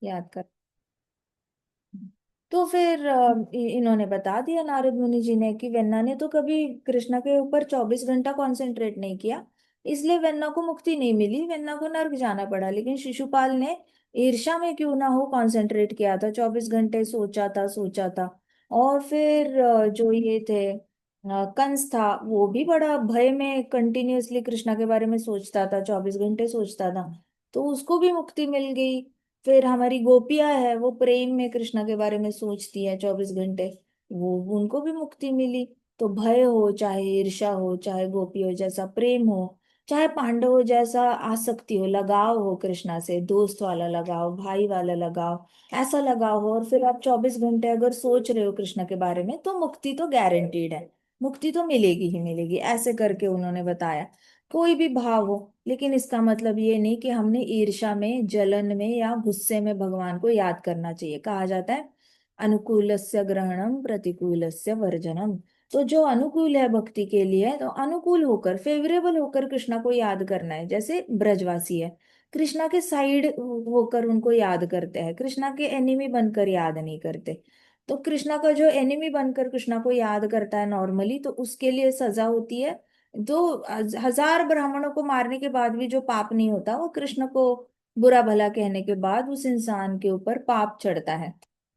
याद कर। तो फिर इन्होंने बता दिया नारद मुनि जी ने कि वेन्ना ने तो कभी कृष्णा के ऊपर 24 घंटा कंसंट्रेट नहीं किया, इसलिए वेन्ना को मुक्ति नहीं मिली, वेन्ना को नर्क जाना पड़ा। लेकिन शिशुपाल ने ईर्ष्या में क्यों ना हो कंसंट्रेट किया था, 24 घंटे सोचा था। और फिर जो ये थे कंस था, वो भी बड़ा भय में कंटिन्यूअसली कृष्णा के बारे में सोचता था, 24 घंटे सोचता था, तो उसको भी मुक्ति मिल गई। फिर हमारी गोपिया है, वो प्रेम में कृष्णा के बारे में सोचती है 24 घंटे, वो उनको भी मुक्ति मिली। तो भय हो, चाहे ईर्ष्या हो, चाहे गोपियों जैसा प्रेम हो, चाहे पांडवों जैसा आसक्ति हो, लगाव हो कृष्णा से, दोस्त वाला लगाव, भाई वाला लगाव, ऐसा लगाव हो, और फिर आप 24 घंटे अगर सोच रहे हो कृष्णा के बारे में, तो मुक्ति तो गारंटीड है, मुक्ति तो मिलेगी ही मिलेगी, ऐसे करके उन्होंने बताया। कोई भी भाव हो, लेकिन इसका मतलब ये नहीं कि हमने ईर्ष्या में, जलन में या गुस्से में भगवान को याद करना चाहिए। कहा जाता है अनुकूलस्य ग्रहणम प्रतिकूलस्य वर्जनम। तो जो अनुकूल है भक्ति के लिए, तो अनुकूल होकर, फेवरेबल होकर कृष्णा को याद करना है। जैसे ब्रजवासी है, कृष्णा के साइड होकर उनको याद करते हैं, कृष्णा के एनिमी बनकर याद नहीं करते। तो कृष्णा का जो एनिमी बनकर कृष्णा को याद करता है नॉर्मली, तो उसके लिए सजा होती है। दो 1000 ब्राह्मणों को मारने के बाद भी जो पाप नहीं होता, वो कृष्ण को बुरा भला कहने के बाद उस इंसान के ऊपर पाप चढ़ता है।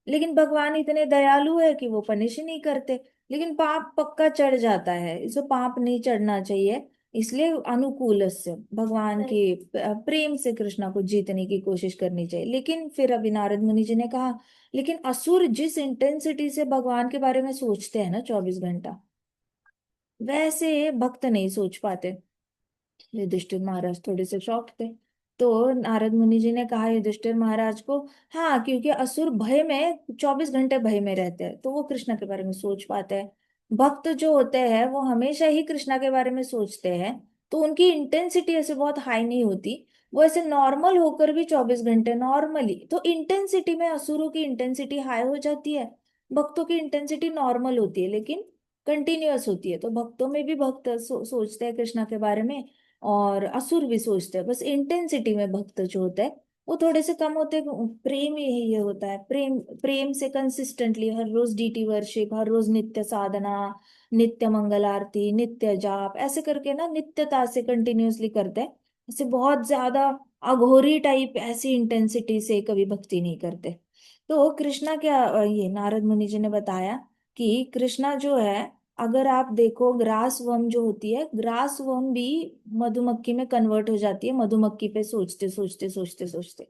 लेकिन भगवान इतने दयालु है कि वो पनिश ही नहीं करते, लेकिन पाप पक्का चढ़ जाता है, इसे पाप नहीं चढ़ना चाहिए। इसलिए अनुकूल से भगवान के प्रेम से कृष्णा को जीतने की कोशिश करनी चाहिए। लेकिन फिर अभी नारद मुनि जी ने कहा, लेकिन असुर जिस इंटेंसिटी से भगवान के बारे में सोचते हैं ना 24 घंटा, वैसे भक्त नहीं सोच पाते। युधिष्ठिर महाराज थोड़े से शॉक थे। तो नारद मुनि जी ने कहा युधिष्ठिर महाराज को, हाँ, क्योंकि असुर भय में 24 घंटे भय में रहते हैं, तो वो कृष्ण के बारे में सोच पाते हैं। भक्त जो होते हैं वो हमेशा ही कृष्णा के बारे में सोचते हैं, तो उनकी इंटेंसिटी ऐसे बहुत हाई नहीं होती, वो ऐसे नॉर्मल होकर भी 24 घंटे नॉर्मली, तो इंटेंसिटी में असुरों की इंटेंसिटी हाई हो जाती है, भक्तों की इंटेंसिटी नॉर्मल होती है, लेकिन कंटिन्यूअस होती है। तो भक्तों में भी भक्त सोचते हैं कृष्णा के बारे में, और असुर भी सोचते हैं, बस इंटेंसिटी में भक्त जो होता है वो थोड़े से कम होते हैं। प्रेम ये होता है, प्रेम प्रेम से कंसिस्टेंटली हर रोज डीटी वर्शिप, हर रोज नित्य साधना, नित्य मंगल आरती, नित्य जाप, ऐसे करके ना नित्यता से कंटिन्यूअसली करते हैं। ऐसे बहुत ज्यादा अघोरी टाइप ऐसी इंटेंसिटी से कभी भक्ति नहीं करते। तो कृष्णा क्या, ये नारद मुनि जी ने बताया कि कृष्णा जो है, अगर आप देखो ग्रास वर्म जो होती है, ग्रास वर्म भी मधुमक्खी में कन्वर्ट हो जाती है, मधुमक्खी पे सोचते सोचते सोचते सोचते।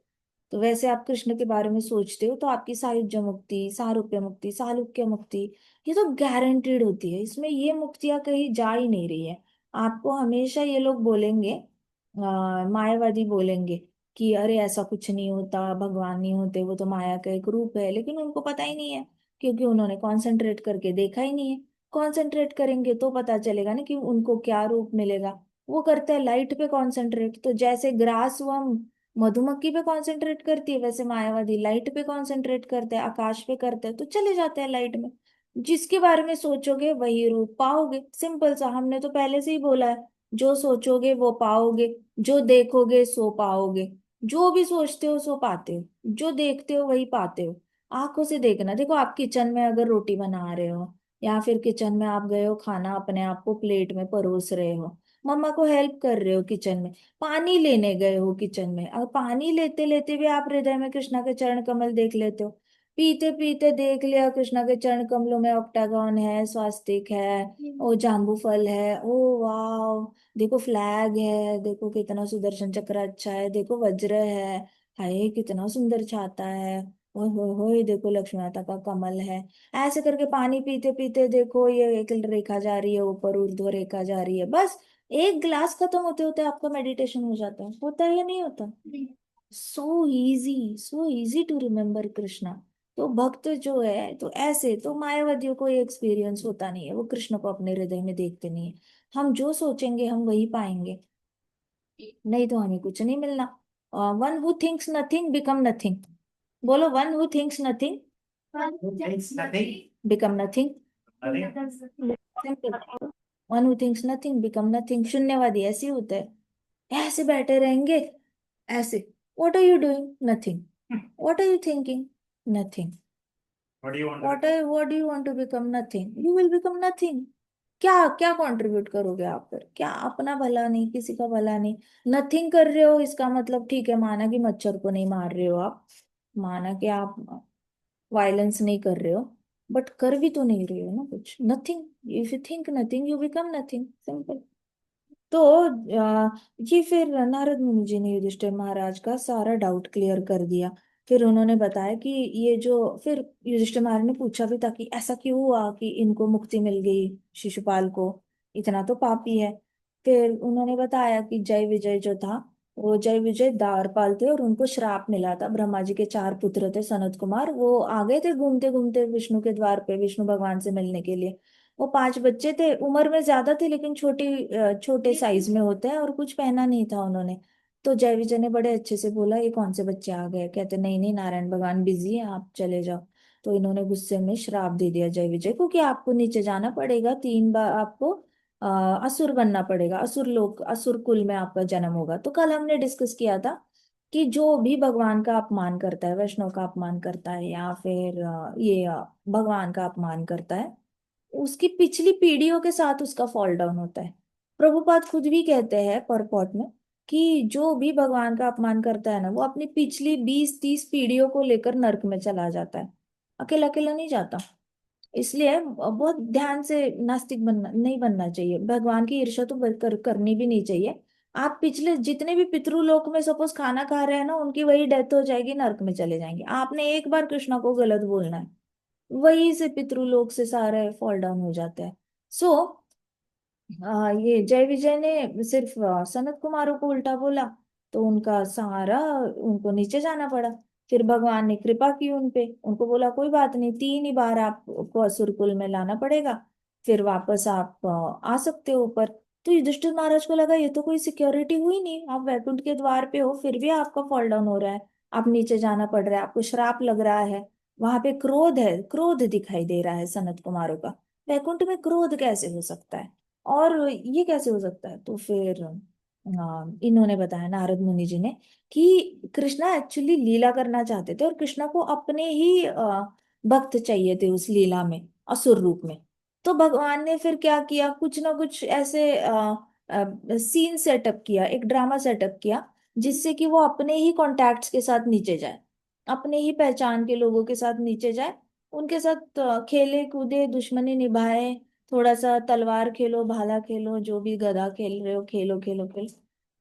तो वैसे आप कृष्ण के बारे में सोचते हो तो आपकी सायुज्य मुक्ति, सारूप्य मुक्ति, सालुक्य मुक्ति, ये तो गारंटीड होती है, इसमें ये मुक्तियां कहीं जा ही नहीं रही है। आपको हमेशा ये लोग बोलेंगे, मायावादी बोलेंगे कि अरे ऐसा कुछ नहीं होता, भगवान नहीं होते, वो तो माया का एक रूप है, लेकिन उनको पता ही नहीं है, क्योंकि उन्होंने कॉन्सेंट्रेट करके देखा ही नहीं है। कंसंट्रेट करेंगे तो पता चलेगा ना कि उनको क्या रूप मिलेगा। वो करते हैं लाइट पे कंसंट्रेट, तो जैसे ग्रास वम मधुमक्खी पे कंसंट्रेट करती है, वैसे मायावादी लाइट पे कंसंट्रेट करते हैं, आकाश पे करते हैं, तो चले जाते हैं लाइट में। जिसके बारे में सोचोगे वही रूप पाओगे, सिंपल सा, हमने तो पहले से ही बोला है, जो सोचोगे वो पाओगे, जो देखोगे सो पाओगे, जो भी सोचते हो सो पाते हो, जो देखते हो वही पाते हो। आंखों से देखना, देखो आप किचन में अगर रोटी बना रहे हो, या फिर किचन में आप गए हो खाना अपने आप को प्लेट में परोस रहे हो, मम्मा को हेल्प कर रहे हो किचन में, पानी लेने गए हो किचन में, अगर पानी लेते लेते भी आप हृदय में कृष्णा के चरण कमल देख लेते हो, पीते पीते देख लिया कृष्णा के चरण कमलों में ऑक्टागन है, स्वास्तिक है, ओ जाम्बू फल है, ओ वाह, देखो फ्लैग है, देखो कितना सुदर्शन चक्र अच्छा है, देखो वज्र है, हाय कितना सुंदर छाता है, ओए होए होए, देखो लक्ष्मी माता का कमल है। ऐसे करके पानी पीते पीते देखो ये एक रेखा जा रही है ऊपर, ऊर्ध्व रेखा जा रही है, बस एक गिलास खत्म होते होते आपका मेडिटेशन हो जाता है, होता है या नहीं होता? So easy to remember Krishna. तो भक्त जो है, तो ऐसे तो मायावादियों को ये एक्सपीरियंस होता नहीं है, वो कृष्ण को अपने हृदय में देखते नहीं है। हम जो सोचेंगे हम वही पाएंगे, नहीं तो हमें कुछ नहीं मिलना। One who thinks nothing become nothing. बोलो, one who thinks nothing become nothing. One who thinks nothing become nothing. शून्यवादी ऐसे ही होते हैं, ऐसे बैठे रहेंगे, ऐसे, what are you doing, nothing. What are you thinking? Nothing. What do you want to What do you want to become? Nothing. You will become nothing. क्या क्या कंट्रीब्यूट करोगे आप? पर क्या अपना भला नहीं, किसी का भला नहीं। नथिंग कर रहे हो, इसका मतलब ठीक है, माना कि मच्छर को नहीं मार रहे हो आप, माना कि आप वायलेंस नहीं कर रहे हो, बट कर भी तो नहीं रहे हो ना कुछ। Nothing. If you think nothing you become nothing, simple. तो ये फिर नारद मुनि जी ने युधिष्ठिर महाराज का सारा डाउट क्लियर कर दिया। फिर उन्होंने बताया कि ये जो, फिर युधिष्ठिर महाराज ने पूछा भी था कि ऐसा क्यों हुआ कि इनको मुक्ति मिल गई, शिशुपाल को, इतना तो पापी है। फिर उन्होंने बताया कि जय विजय जो था, वो जय विजय द्वारपाल थे और उनको श्राप मिला था। ब्रह्मा जी के चार पुत्र थे, सनत कुमार, वो आ गए थे घूमते घूमते विष्णु के द्वार पे, विष्णु भगवान से मिलने के लिए। वो पांच बच्चे थे, उम्र में ज्यादा थे लेकिन छोटे साइज में होते हैं, और कुछ पहना नहीं था उन्होंने। तो जय विजय ने बड़े अच्छे से बोला ये कौन से बच्चे आ गए, कहते नहीं नहीं, नारायण भगवान बिजी है, आप चले जाओ। तो इन्होंने गुस्से में श्राप दे दिया जय विजय को कि आपको नीचे जाना पड़ेगा, 3 बार आपको असुर बनना पड़ेगा, असुर लोग, असुर कुल में आपका जन्म होगा। तो कल हमने डिस्कस किया था कि जो भी भगवान का अपमान करता है, वैष्णव का अपमान करता है, या फिर भगवान का अपमान करता है, उसकी पिछली पीढ़ियों के साथ उसका फॉल डाउन होता है। प्रभुपाद खुद भी कहते हैं परपॉट में कि जो भी भगवान का अपमान करता है ना, वो अपनी पिछली 20-30 पीढ़ियों को लेकर नरक में चला जाता है, अकेला अकेला नहीं जाता। इसलिए बहुत ध्यान से नास्तिक बनना नहीं, बनना चाहिए। भगवान की ईर्ष्या तो करनी भी नहीं चाहिए। आप पिछले जितने भी पितृलोक में सपोज खाना खा रहे हैं ना, उनकी वही डेथ हो जाएगी, नरक में चले जाएंगे। आपने एक बार कृष्णा को गलत बोलना है, वही से पितृलोक से सारे फॉल डाउन हो जाते हैं। सो ये जय विजय ने सिर्फ सनत कुमारों को उल्टा बोला, तो उनका सहारा, उनको नीचे जाना पड़ा। फिर भगवान ने कृपा की उन पे, उनको बोला कोई बात नहीं, 3 ही बार आपको असुर कुल में लाना पड़ेगा, फिर वापस आप आ सकते हो ऊपर। तो युधिष्ठिर महाराज को लगा ये तो कोई सिक्योरिटी हुई नहीं, आप वैकुंठ के द्वार पे हो फिर भी आपका फॉल डाउन हो रहा है, आप नीचे जाना पड़ रहा है, आपको श्राप लग रहा है। वहां पे क्रोध है, क्रोध दिखाई दे रहा है सनत कुमारों का। वैकुंठ में क्रोध कैसे हो सकता है, और ये कैसे हो सकता है? तो फिर इन्होंने बताया, नारद मुनि जी ने, कि कृष्णा एक्चुअली लीला करना चाहते थे और कृष्णा को अपने ही भक्त चाहिए थे उस लीला में, असुर रूप में। तो भगवान ने फिर क्या किया, कुछ ना कुछ ऐसे सीन सेटअप किया, एक ड्रामा सेटअप किया, जिससे कि वो अपने ही कॉन्टैक्ट्स के साथ नीचे जाए, अपने ही पहचान के लोगों के साथ नीचे जाए, उनके साथ खेले कूदे, दुश्मनी निभाए, थोड़ा सा तलवार खेलो, भाला खेलो, जो भी गदा खेल रहे हो खेलो खेलो खेलो,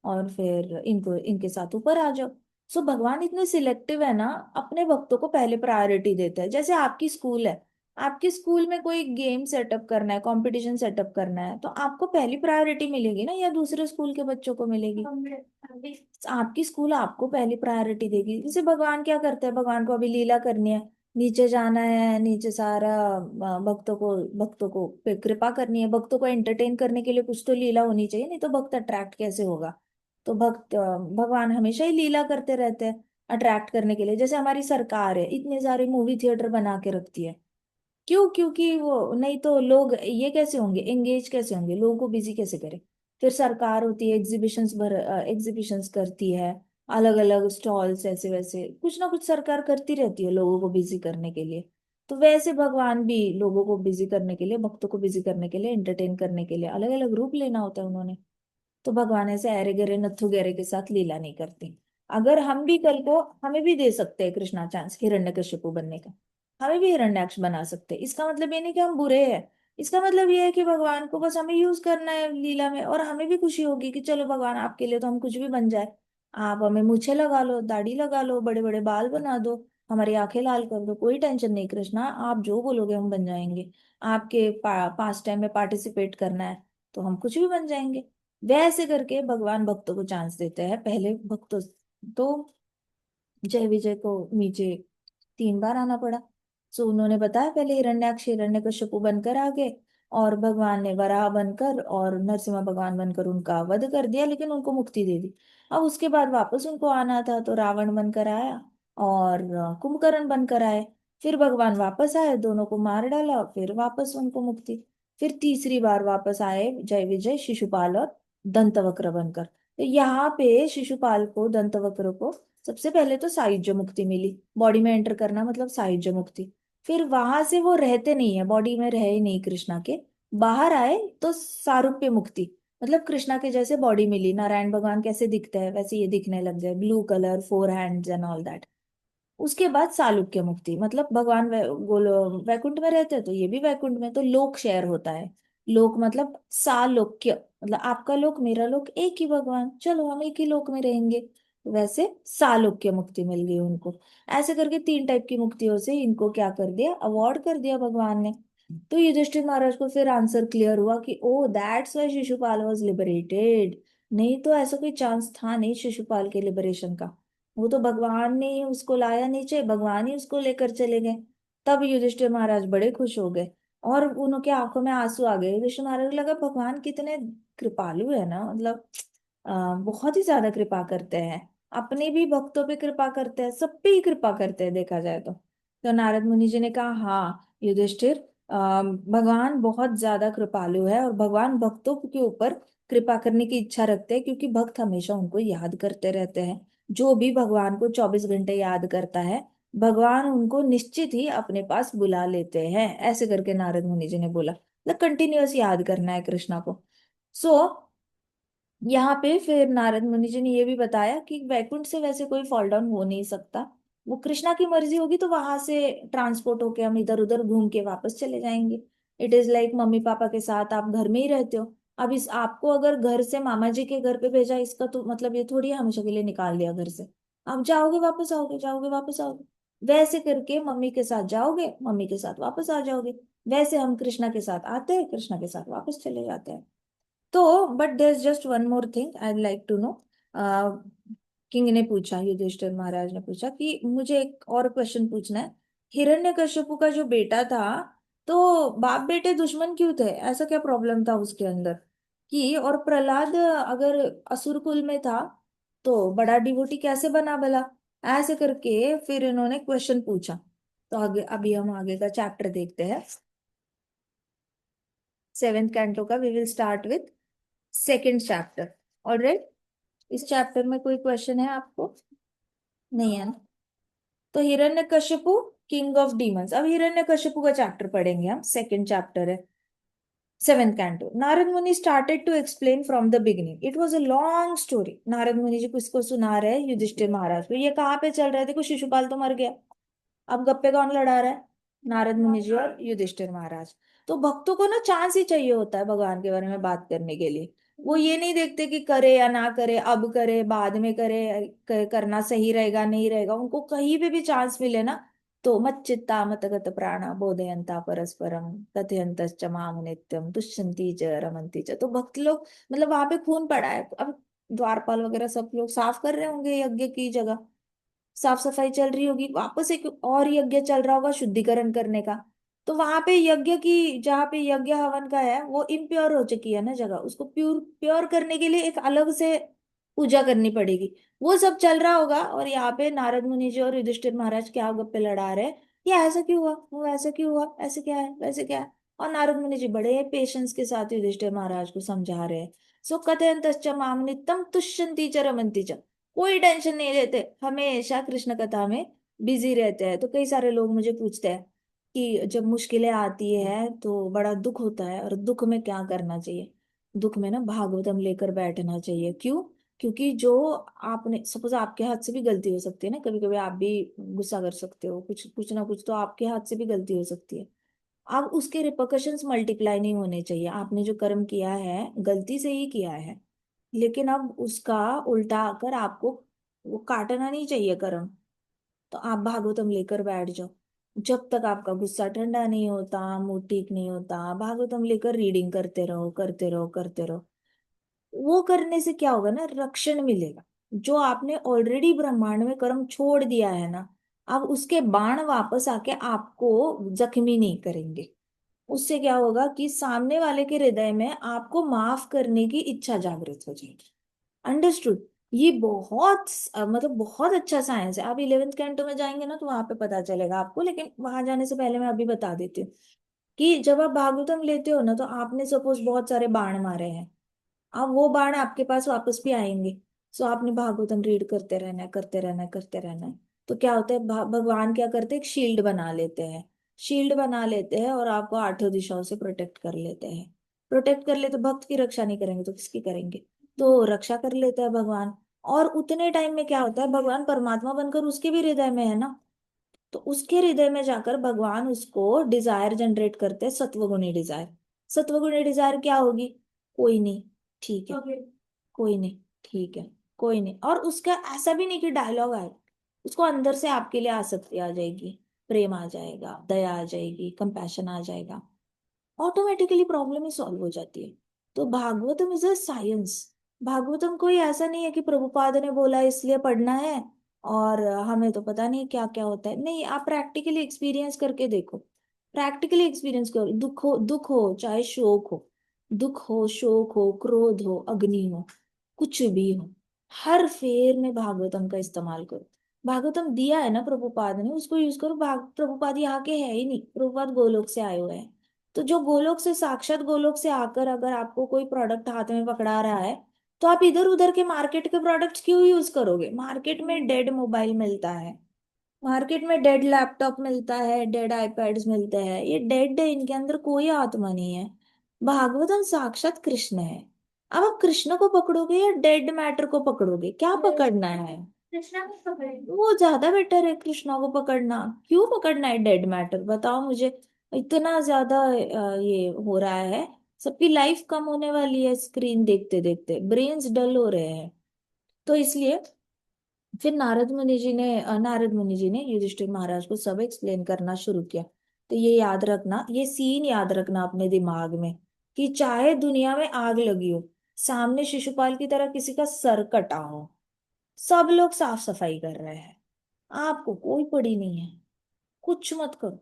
और फिर इनको, इनके साथ ऊपर आ जाओ। सो भगवान इतने सिलेक्टिव है ना, अपने भक्तों को पहले प्रायोरिटी देता है। जैसे आपकी स्कूल है, आपके स्कूल में कोई गेम सेटअप करना है, कंपटीशन सेटअप करना है, तो आपको पहली प्रायोरिटी मिलेगी ना, या दूसरे स्कूल के बच्चों को मिलेगी? आपकी स्कूल आपको पहली प्रायोरिटी देगी। जैसे भगवान क्या करते हैं, भगवान को अभी लीला करनी है, नीचे जाना है, नीचे सारा भक्तों को पे कृपा करनी है, भक्तों को एंटरटेन करने के लिए कुछ तो लीला होनी चाहिए, नहीं तो भक्त अट्रैक्ट कैसे होगा? तो भगवान हमेशा ही लीला करते रहते हैं अट्रैक्ट करने के लिए। जैसे हमारी सरकार है, इतने सारे मूवी थिएटर बना के रखती है, क्यों? क्योंकि वो, नहीं तो लोग ये कैसे होंगे, एंगेज कैसे होंगे, लोगों को बिजी कैसे करे? फिर सरकार होती है, एग्जीबिशंस करती है, अलग अलग स्टॉल्स, ऐसे वैसे कुछ ना कुछ सरकार करती रहती है लोगों को बिजी करने के लिए। तो वैसे भगवान भी लोगों को बिजी करने के लिए, भक्तों को बिजी करने के लिए, एंटरटेन करने के लिए अलग अलग रूप लेना होता है उन्होंने। तो भगवान ऐसे अरे गरे नत्थु गरे के साथ लीला नहीं करते। अगर हम भी कल को, हमें भी दे सकते हैं कृष्णा चांस हिरण्यकशिपु बनने का, हमें भी हिरण्याक्ष बना सकते हैं। इसका मतलब ये नहीं कि हम बुरे हैं, इसका मतलब ये है कि भगवान को बस हमें यूज करना है लीला में, और हमें भी खुशी होगी कि चलो भगवान आपके लिए तो हम कुछ भी बन जाए। आप हमें मूछें लगा लो, दाढ़ी लगा लो, बड़े बड़े बाल बना दो, हमारी आंखें लाल कर दो, कोई टेंशन नहीं कृष्णा, आप जो बोलोगे हम बन जाएंगे। आपके पास टाइम में पार्टिसिपेट करना है तो हम कुछ भी बन जाएंगे। वैसे करके भगवान भक्तों को चांस देते हैं पहले भक्तों। तो जय विजय को नीचे 3 बार आना पड़ा। सो उन्होंने बताया, पहले हिरण्याक्ष हिरण्यकशिपु बनकर आ गए, और भगवान ने वराह बनकर और नरसिम्हा भगवान बनकर उनका वध कर दिया, लेकिन उनको मुक्ति दे दी। अब उसके बाद वापस उनको आना था, तो रावण बनकर आया और कुंभकर्ण बनकर आए। फिर भगवान वापस आए, दोनों को मार डाला, फिर वापस उनको मुक्ति। फिर तीसरी बार वापस आए जय विजय शिशुपाल और दंतवक्र बनकर। तो यहाँ पे शिशुपाल को, दंतवक्र को सबसे पहले तो सायुज्य मुक्ति मिली, बॉडी में एंटर करना मतलब सायुज्य मुक्ति। फिर वहां से वो रहते नहीं है, बॉडी में रहे नहीं कृष्णा के, बाहर आए तो सारूप्य मुक्ति, मतलब कृष्णा के जैसे बॉडी मिली, नारायण भगवान कैसे दिखते हैं वैसे ये दिखने लग गए, blue colour, four hands and all that. उसके बाद सालुक्य मुक्ति, मतलब भगवान वैकुंठ में रहते हैं तो ये भी वैकुंठ में, तो लोक शेयर होता है। लोक मतलब सालोक्य, मतलब आपका लोक मेरा लोक एक ही भगवान, चलो हम एक ही लोक में रहेंगे। वैसे सालोक्य मुक्ति मिल गई उनको। ऐसे करके तीन टाइप की मुक्तियों से इनको क्या कर दिया, अवॉर्ड कर दिया भगवान ने। तो युधिष्ठिर महाराज को फिर आंसर क्लियर हुआ कि ओ that's why Shishupal was liberated. नहीं तो ऐसा कोई चांस था नहीं शिशुपाल के लिबरेशन का। वो तो भगवान ने ही उसको लाया नीचे, भगवान ही उसको लेकर चले गए। तब युधिष्ठिर महाराज बड़े खुश हो गए और उनके आंखों में आंसू आ गए। युधिष्ठिर महाराज को लगा भगवान कितने कृपालु है ना, मतलब बहुत ही ज्यादा कृपा करते हैं, अपने भी भक्तों पे कृपा करते हैं, सब पे ही कृपा करते हैं देखा जाए तो नारद मुनि जी ने कहा हाँ युधिष्ठिर, भगवान बहुत ज्यादा कृपालु है और भगवान भक्तों के ऊपर कृपा करने की इच्छा रखते हैं, क्योंकि भक्त हमेशा उनको याद करते रहते हैं। जो भी भगवान को 24 घंटे याद करता है, भगवान उनको निश्चित ही अपने पास बुला लेते हैं। ऐसे करके नारद मुनि जी ने बोला, मतलब कंटिन्यूअस याद करना है कृष्णा को। सो यहाँ पे फिर नारद मुनि जी ने ये भी बताया कि वैकुंठ से वैसे कोई फॉल डाउन हो नहीं सकता, वो कृष्णा की मर्जी होगी तो वहां से ट्रांसपोर्ट होके हम इधर उधर घूम के वापस चले जाएंगे। It is like mummy papa के साथ आप घर में ही रहते हो, अब इस आपको अगर घर से मामा जी के घर पे भेजा, इसका तो मतलब ये थोड़ी है हमेशा के लिए निकाल दिया घर से। आप जाओगे वापस आओगे, जाओगे वापस आओगे, वैसे करके मम्मी के साथ जाओगे, मम्मी के साथ वापस आ जाओगे। वैसे हम कृष्णा के साथ आते हैं, कृष्णा के साथ वापस चले जाते हैं। तो but there is just one more thing I like to know. King ने पूछा, युधिष्ठिर महाराज ने पूछा कि मुझे एक और क्वेश्चन पूछना है। हिरण्यकश्यपु का जो बेटा था, तो बाप बेटे दुश्मन क्यों थे, ऐसा क्या प्रॉब्लम था उसके अंदर? कि और प्रहलाद अगर असुर कुल में था तो बड़ा डिवोटी कैसे बना भला? ऐसे करके फिर इन्होंने क्वेश्चन पूछा। तो आगे अभी हम आगे का चैप्टर देखते हैं, सेवेंथ कैंटो का। We will start with second chapter. Alright, इस चैप्टर में कोई क्वेश्चन है आपको? नहीं है ना? तो हिरण्यकशिपु, किंग ऑफ डीमंस। अब हिरण्यकशिपु का चैप्टर पढ़ेंगे हम, सेकेंड चैप्टर है, seventh canto. Narada Muni started to explain from the beginning, it was a long story. Narada Muni ji किसको सुना रहे हैं? युधिष्ठिर महाराज को। ये कहाँ पे चल रहे थे? देखो शिशुपाल तो मर गया, अब गप्पे कौन लड़ा रहा है? नारद मुनि जी और युधिष्ठिर महाराज। तो भक्तों को ना चांस ही चाहिए होता है भगवान के बारे में बात करने के लिए। वो ये नहीं देखते कि करे या ना करे, अब करे बाद में करे, करना सही रहेगा नहीं रहेगा, उनको कहीं पे भी चांस मिले ना तो मच्चित्ता मतगत प्राणा बोधयंता परस्परम कथयंतश्च माम नित्यम तुष्यन्ति च रमन्ति च। तो भक्त लोग, मतलब वहां पे खून पड़ा है, अब द्वारपाल वगैरह सब लोग साफ कर रहे होंगे यज्ञ की जगह, साफ सफाई चल रही होगी, वापस एक और यज्ञ चल रहा होगा शुद्धिकरण करने का। तो वहां पे यज्ञ की, जहाँ पे यज्ञ हवन का है वो इम्प्योर हो चुकी है ना जगह, उसको प्योर प्योर करने के लिए एक अलग से पूजा करनी पड़ेगी। वो सब चल रहा होगा और यहाँ पे नारद मुनि जी और युधिष्ठिर महाराज क्या गप्पे लड़ा रहे हैं, ये ऐसा क्यों हुआ, वो ऐसा क्यों हुआ, ऐसे क्या है वैसे क्या है। और नारद मुनि जी बड़े पेशेंस के साथ युधिष्ठिर महाराज को समझा रहे हैं। सो कथयंतश्च माम नित्यम तुष्यन्ति च रमन्ति च। कोई टेंशन नहीं लेते, हमेशा कृष्ण कथा में बिजी रहते हैं। तो कई सारे लोग मुझे पूछते हैं कि जब मुश्किलें आती है तो बड़ा दुख होता है और दुख में क्या करना चाहिए? दुख में ना भागवतम लेकर बैठना चाहिए। क्यों? क्योंकि जो आपने, सपोज आपके हाथ से भी गलती हो सकती है ना, कभी कभी आप भी गुस्सा कर सकते हो, कुछ कुछ ना कुछ तो आपके हाथ से भी गलती हो सकती है। अब उसके रिpercussions मल्टीप्लाई नहीं होने चाहिए, आपने जो कर्म किया है गलती से ही किया है, लेकिन अब उसका उल्टा आकर आपको वो काटना नहीं चाहिए कर्म। तो आप भागवतम लेकर बैठ जाओ, जब तक आपका गुस्सा ठंडा नहीं होता, मूड ठीक नहीं होता, भागवतम लेकर रीडिंग करते रहो करते रहो करते रहो। वो करने से क्या होगा ना, रक्षण मिलेगा। जो आपने ऑलरेडी ब्रह्मांड में कर्म छोड़ दिया है ना, अब उसके बाण वापस आके आपको जख्मी नहीं करेंगे। उससे क्या होगा कि सामने वाले के हृदय में आपको माफ करने की इच्छा जागृत हो जाएगी। अंडरस्टूड? ये बहुत मतलब बहुत अच्छा साइंस है। आप 11th कैंटो में जाएंगे ना तो वहां पे पता चलेगा आपको, लेकिन वहां जाने से पहले मैं अभी बता देती हूँ कि जब आप भागवतम लेते हो ना तो आपने सपोज बहुत सारे बाण मारे हैं, अब वो बाण आपके पास वापस भी आएंगे। सो आपने भागवतम रीड करते रहना है, करते रहना है, करते रहना है। तो क्या होता है, भगवान क्या करते हैं, एक शील्ड बना लेते हैं। शील्ड बना लेते हैं और आपको आठों दिशाओं से प्रोटेक्ट कर लेते हैं। प्रोटेक्ट कर लेते, भक्त की रक्षा नहीं करेंगे तो किसकी करेंगे। तो रक्षा कर लेता है भगवान। और उतने टाइम में क्या होता है, भगवान परमात्मा बनकर उसके भी हृदय में है ना। तो उसके हृदय में जाकर भगवान उसको डिजायर जनरेट करते हैं, सत्वगुणी डिजायर। सत्वगुणी डिजायर क्या होगी, कोई नहीं, ठीक है, कोई नहीं, ठीक है, कोई नहीं। और उसका ऐसा भी नहीं कि डायलॉग आए, उसको अंदर से आपके लिए आसक्ति आ जाएगी, प्रेम आ जाएगा, दया आ जाएगी, कंपैशन आ जाएगा। ऑटोमेटिकली प्रॉब्लम ही सॉल्व हो जाती है। तो Bhagavatam is a science. Bhagavatam कोई ऐसा नहीं है कि प्रभुपाद ने बोला इसलिए पढ़ना है और हमें तो पता नहीं क्या क्या होता है। नहीं, आप प्रैक्टिकली एक्सपीरियंस करके देखो। प्रैक्टिकली एक्सपीरियंस करो, दुख हो चाहे शोक हो, दुख हो, शोक हो, क्रोध हो, अग्नि हो, कुछ भी हो, हर फेर में भागवतम का इस्तेमाल करो। भागवतम दिया है ना प्रभुपाद ने, उसको यूज करो। प्रभुपाद यहाँ के है ही नहीं, प्रभुपाद गोलोक से आए हुए हैं। तो जो गोलोक से, साक्षात गोलोक से आकर अगर आपको कोई प्रोडक्ट हाथ में पकड़ा रहा है, तो आप इधर उधर के मार्केट के प्रोडक्ट्स क्यों यूज करोगे। मार्केट में डेड मोबाइल मिलता है, मार्केट में डेड लैपटॉप मिलता है, डेड आईपैड्स मिलते हैं, ये डेड है, इनके अंदर कोई आत्मा नहीं है। भागवतम साक्षात कृष्ण है। अब आप कृष्ण को पकड़ोगे या डेड मैटर को पकड़ोगे, क्या पकड़ना है। कृष्णा को पकड़ेंगे, वो ज्यादा बेटर है कृष्णा को पकड़ना। क्यों पकड़ना है डेड मैटर, बताओ मुझे। इतना ज्यादा ये हो रहा है, सबकी लाइफ कम होने वाली है स्क्रीन देखते देखते, ब्रेन्स डल हो रहे हैं। तो इसलिए फिर नारद मुनि जी ने युधिष्ठिर महाराज को सब एक्सप्लेन करना शुरू किया। तो ये याद रखना, ये सीन याद रखना अपने दिमाग में, कि चाहे दुनिया में आग लगी हो, सामने शिशुपाल की तरह किसी का सर कटा हो, सब लोग साफ सफाई कर रहे हैं, आपको कोई पड़ी नहीं है, कुछ मत करो।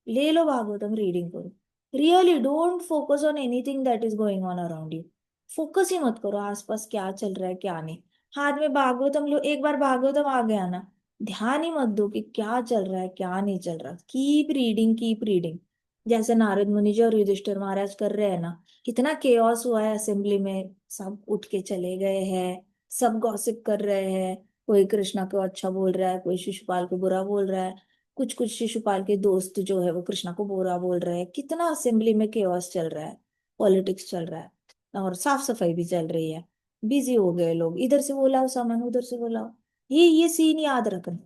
ले लो भागवतम, रीडिंग करो। Really don't focus on anything that is going on around you. Focus ही मत करो आसपास क्या चल रहा है क्या नहीं। हाथ में भागवतम लो, एक बार भागवतम आ गया ना, ध्यान ही मत दो कि क्या चल रहा है क्या नहीं चल रहा। Keep reading, keep reading. जैसे नारद मुनि जी और युधिष्ठिर महाराज कर रहे हैं ना। कितना केओस हुआ है असेंबली में, सब उठ के चले गए हैं, सब गॉसिप कर रहे हैं। कोई कृष्णा को अच्छा बोल रहा है, कोई शिशुपाल को बुरा बोल रहा है, कुछ कुछ शिशुपाल के दोस्त जो है वो कृष्णा को बुरा बोल रहे हैं। कितना असेंबली में केओस चल रहा है, पॉलिटिक्स चल रहा है, और साफ सफाई भी चल रही है। बिजी हो गए लोग, इधर से बोलाओ सामान, उधर से बोलाओ। ये सीन याद रखना।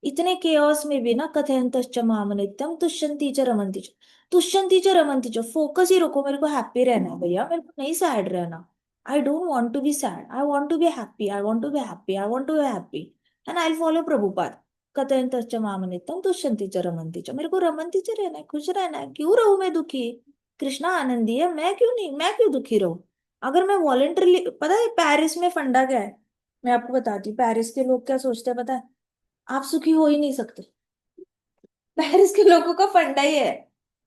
इतने केओस में भी ना, कथयंतश्च माम नित्यम तुष्यन्ति च रमन्ति च। तुष्यन्ति च रमन्ति च, फोकस ही रखो, मेरे को हैप्पी रहना है भैया, मेरे को नहीं सैड रहना। I don't want to be sad, I want to be happy, I want to be happy, I want to be happy. And I follow Prabhupada. कथयंतश्च माम नित्यम तुष्यन्ति च रमन्ति च, मेरे को रमन्ति च रहना है, खुश रहना है, क्यों रहूं मैं दुखी। कृष्णा आनंदी है, मैं क्यों नहीं, मैं क्यों दुखी रहूं। अगर मैं वॉलेंटरली, पता है पेरिस में फंडा क्या है, मैं आपको बताती हूँ पेरिस के लोग क्या सोचते हैं पता है। आप सुखी हो ही नहीं सकते। पेरिस के लोगों का फंडा ही है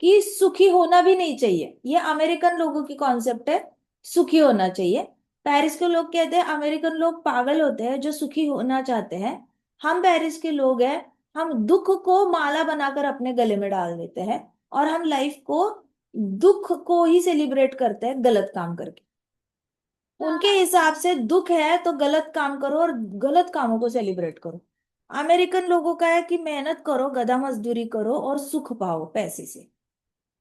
कि सुखी होना भी नहीं चाहिए। ये अमेरिकन लोगों की कॉन्सेप्ट है, सुखी होना चाहिए। पेरिस के लोग कहते हैं अमेरिकन लोग पागल होते हैं जो सुखी होना चाहते हैं। हम पेरिस के लोग हैं, हम दुख को माला बनाकर अपने गले में डाल देते हैं, और हम लाइफ को, दुख को ही सेलिब्रेट करते हैं गलत काम करके। उनके हिसाब से दुख है तो गलत काम करो और गलत कामों को सेलिब्रेट करो। अमेरिकन लोगों का है कि मेहनत करो, गधा मजदूरी करो और सुख पाओ पैसे से।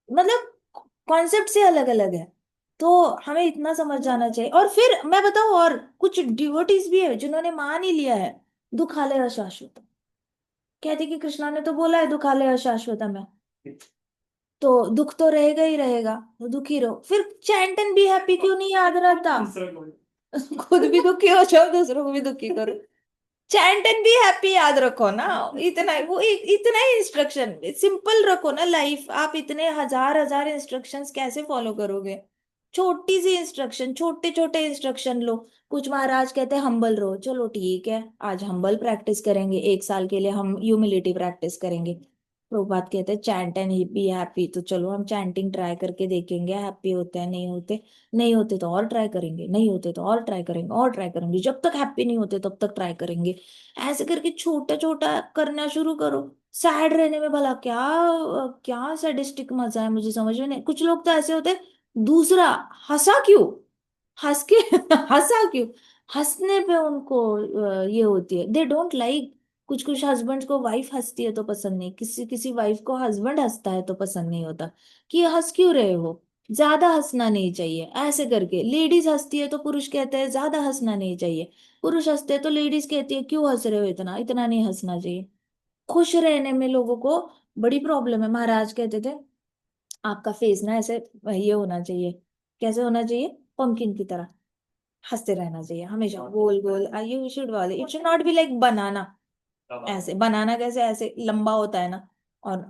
मतलब कॉन्सेप्ट से अलग अलग है। तो हमें इतना समझ जाना चाहिए। और फिर मैं बताऊं, और कुछ डिवोटीज भी है जिन्होंने मान ही लिया है दुखालय अशाश्वत। कहते कि कृष्णा ने तो बोला है दुखालय अशाश्वतम है, तो दुख तो रहेगा ही रहेगा, तो दुखी रहो। फिर चैंट एंड बी हैप्पी क्यों नहीं याद रहता। खुद भी दुखी हो जाओ, दूसरों को भी दुखी करो। चैंट एंड बी हैप्पी याद रखो ना। इतना इतना ही इंस्ट्रक्शन सिंपल रखो ना। लाइफ आप इतने हजार हजार इंस्ट्रक्शंस कैसे फॉलो करोगे। छोटी सी इंस्ट्रक्शन, छोटे छोटे इंस्ट्रक्शन लो। कुछ महाराज कहते हैं हम्बल रहो, चलो ठीक है, आज हम्बल प्रैक्टिस करेंगे, एक साल के लिए हम ह्यूमिलिटी प्रैक्टिस करेंगे। प्रभुपाद कहते हैं चैंट एंड बी हैप्पी, तो चलो हम चैंटिंग ट्राई करके देखेंगे, हैप्पी होते हैं नहीं होते। नहीं होते तो और ट्राई करेंगे, नहीं होते तो और ट्राई करेंगे, और ट्राई करेंगे, जब तक हैप्पी नहीं होते तब तक ट्राई करेंगे। ऐसे करके छोटा छोटा करना शुरू करो। सैड रहने में भला क्या, क्या सैडिस्टिक मजा है, मुझे समझ में नहीं। कुछ लोग तो ऐसे होते हैं, दूसरा हंसा क्यों, हंस के हंसा क्यों। हंसने पे उनको ये होती है, दे डोंट लाइक। कुछ कुछ हस्बैंड को वाइफ हंसती है तो पसंद नहीं, किसी किसी वाइफ को हस्बैंड हंसता है तो पसंद नहीं होता, कि ये हंस क्यों रहे हो, ज्यादा हंसना नहीं चाहिए, ऐसे करके। लेडीज हंसती है तो पुरुष कहते हैं ज्यादा हंसना नहीं चाहिए, पुरुष हंसते हैं तो लेडीज कहती है क्यों हंस रहे हो, इतना इतना नहीं हंसना चाहिए। खुश रहने में लोगों को बड़ी प्रॉब्लम है। महाराज कहते थे आपका फेस ना ऐसे ये होना चाहिए, कैसे होना चाहिए, पंकिन की तरह हंसते रहना चाहिए हमेशा, गोल गोल। यू शुड वाले, it should not be like banana. ऐसे बनाना कैसे ऐसे लंबा होता है ना, और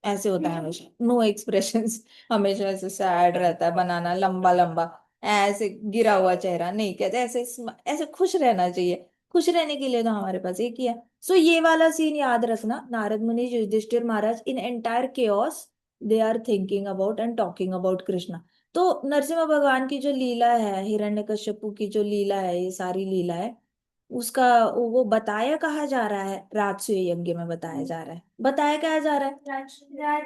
ऐसे होता है हमेशा, नो एक्सप्रेशंस, हमेशा ऐसे सैड रहता है बनाना, लंबा लंबा, ऐसे गिरा हुआ चेहरा नहीं, कहते ऐसे ऐसे खुश रहना चाहिए। खुश रहने के लिए तो हमारे पास एक ही है। सो ये वाला सीन याद रखना, Narada Muni Yudhishthira Maharaj in entire chaos they are thinking about and talking about Krishna. तो नरसिम्हा भगवान की जो लीला है, हिरण्यकश्यपु की जो लीला है, ये सारी लीला है, उसका वो बताया कहाँ जा रहा है, राजसूय यज्ञ में बताया जा रहा है। बताया कहाँ जा रहा है,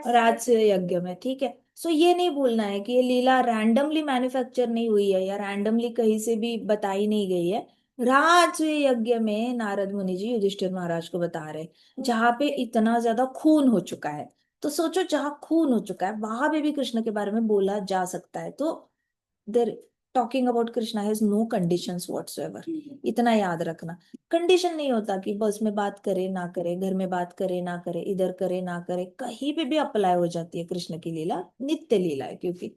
राजसूय यज्ञ में, ठीक है। सो ये नहीं भूलना है कि ये लीला रैंडमली मैन्युफैक्चर नहीं हुई है या रैंडमली कहीं से भी बताई नहीं गई है। राजसूय यज्ञ में नारद मुनि जी युधिष्ठिर महाराज को बता रहे, जहाँ पे इतना ज्यादा खून हो चुका है। तो सोचो, जहाँ खून हो चुका है वहां पे भी कृष्ण के बारे में बोला जा सकता है। तो there talking about Krishna has no conditions whatsoever, इतना याद रखना। कंडीशन नहीं होता कि बस में बात करे ना करे, घर में बात करे ना करे, इधर करे ना करे, कहीं पे भी अप्लाई हो जाती है कृष्ण की लीला, नित्य लीला है क्योंकि।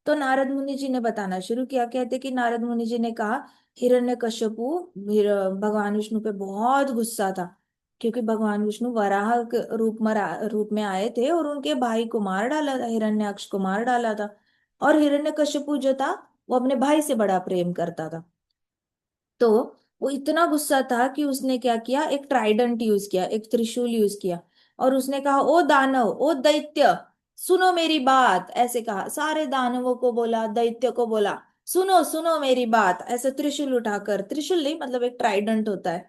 तो नारद मुनि जी ने बताना शुरू किया, कहते कि नारद मुनि जी ने कहा हिरण्यकश्यपु भगवान विष्णु पे बहुत गुस्सा था, क्योंकि भगवान विष्णु वराह रूप में आए थे और उनके भाई को मार डाला था, हिरण्याक्ष को मार डाला था। और हिरण्यकश्यपु जो था वो अपने भाई से बड़ा प्रेम करता था। तो वो इतना गुस्सा था कि उसने क्या किया, एक ट्राइडेंट यूज किया, एक त्रिशूल यूज किया, और उसने कहा ओ दानव, ओ दैत्य, सुनो मेरी बात, ऐसे कहा। सारे दानवों को बोला, दैत्य को बोला, सुनो सुनो मेरी बात, ऐसे त्रिशूल उठाकर, त्रिशूल नहीं मतलब एक ट्राइडेंट होता है,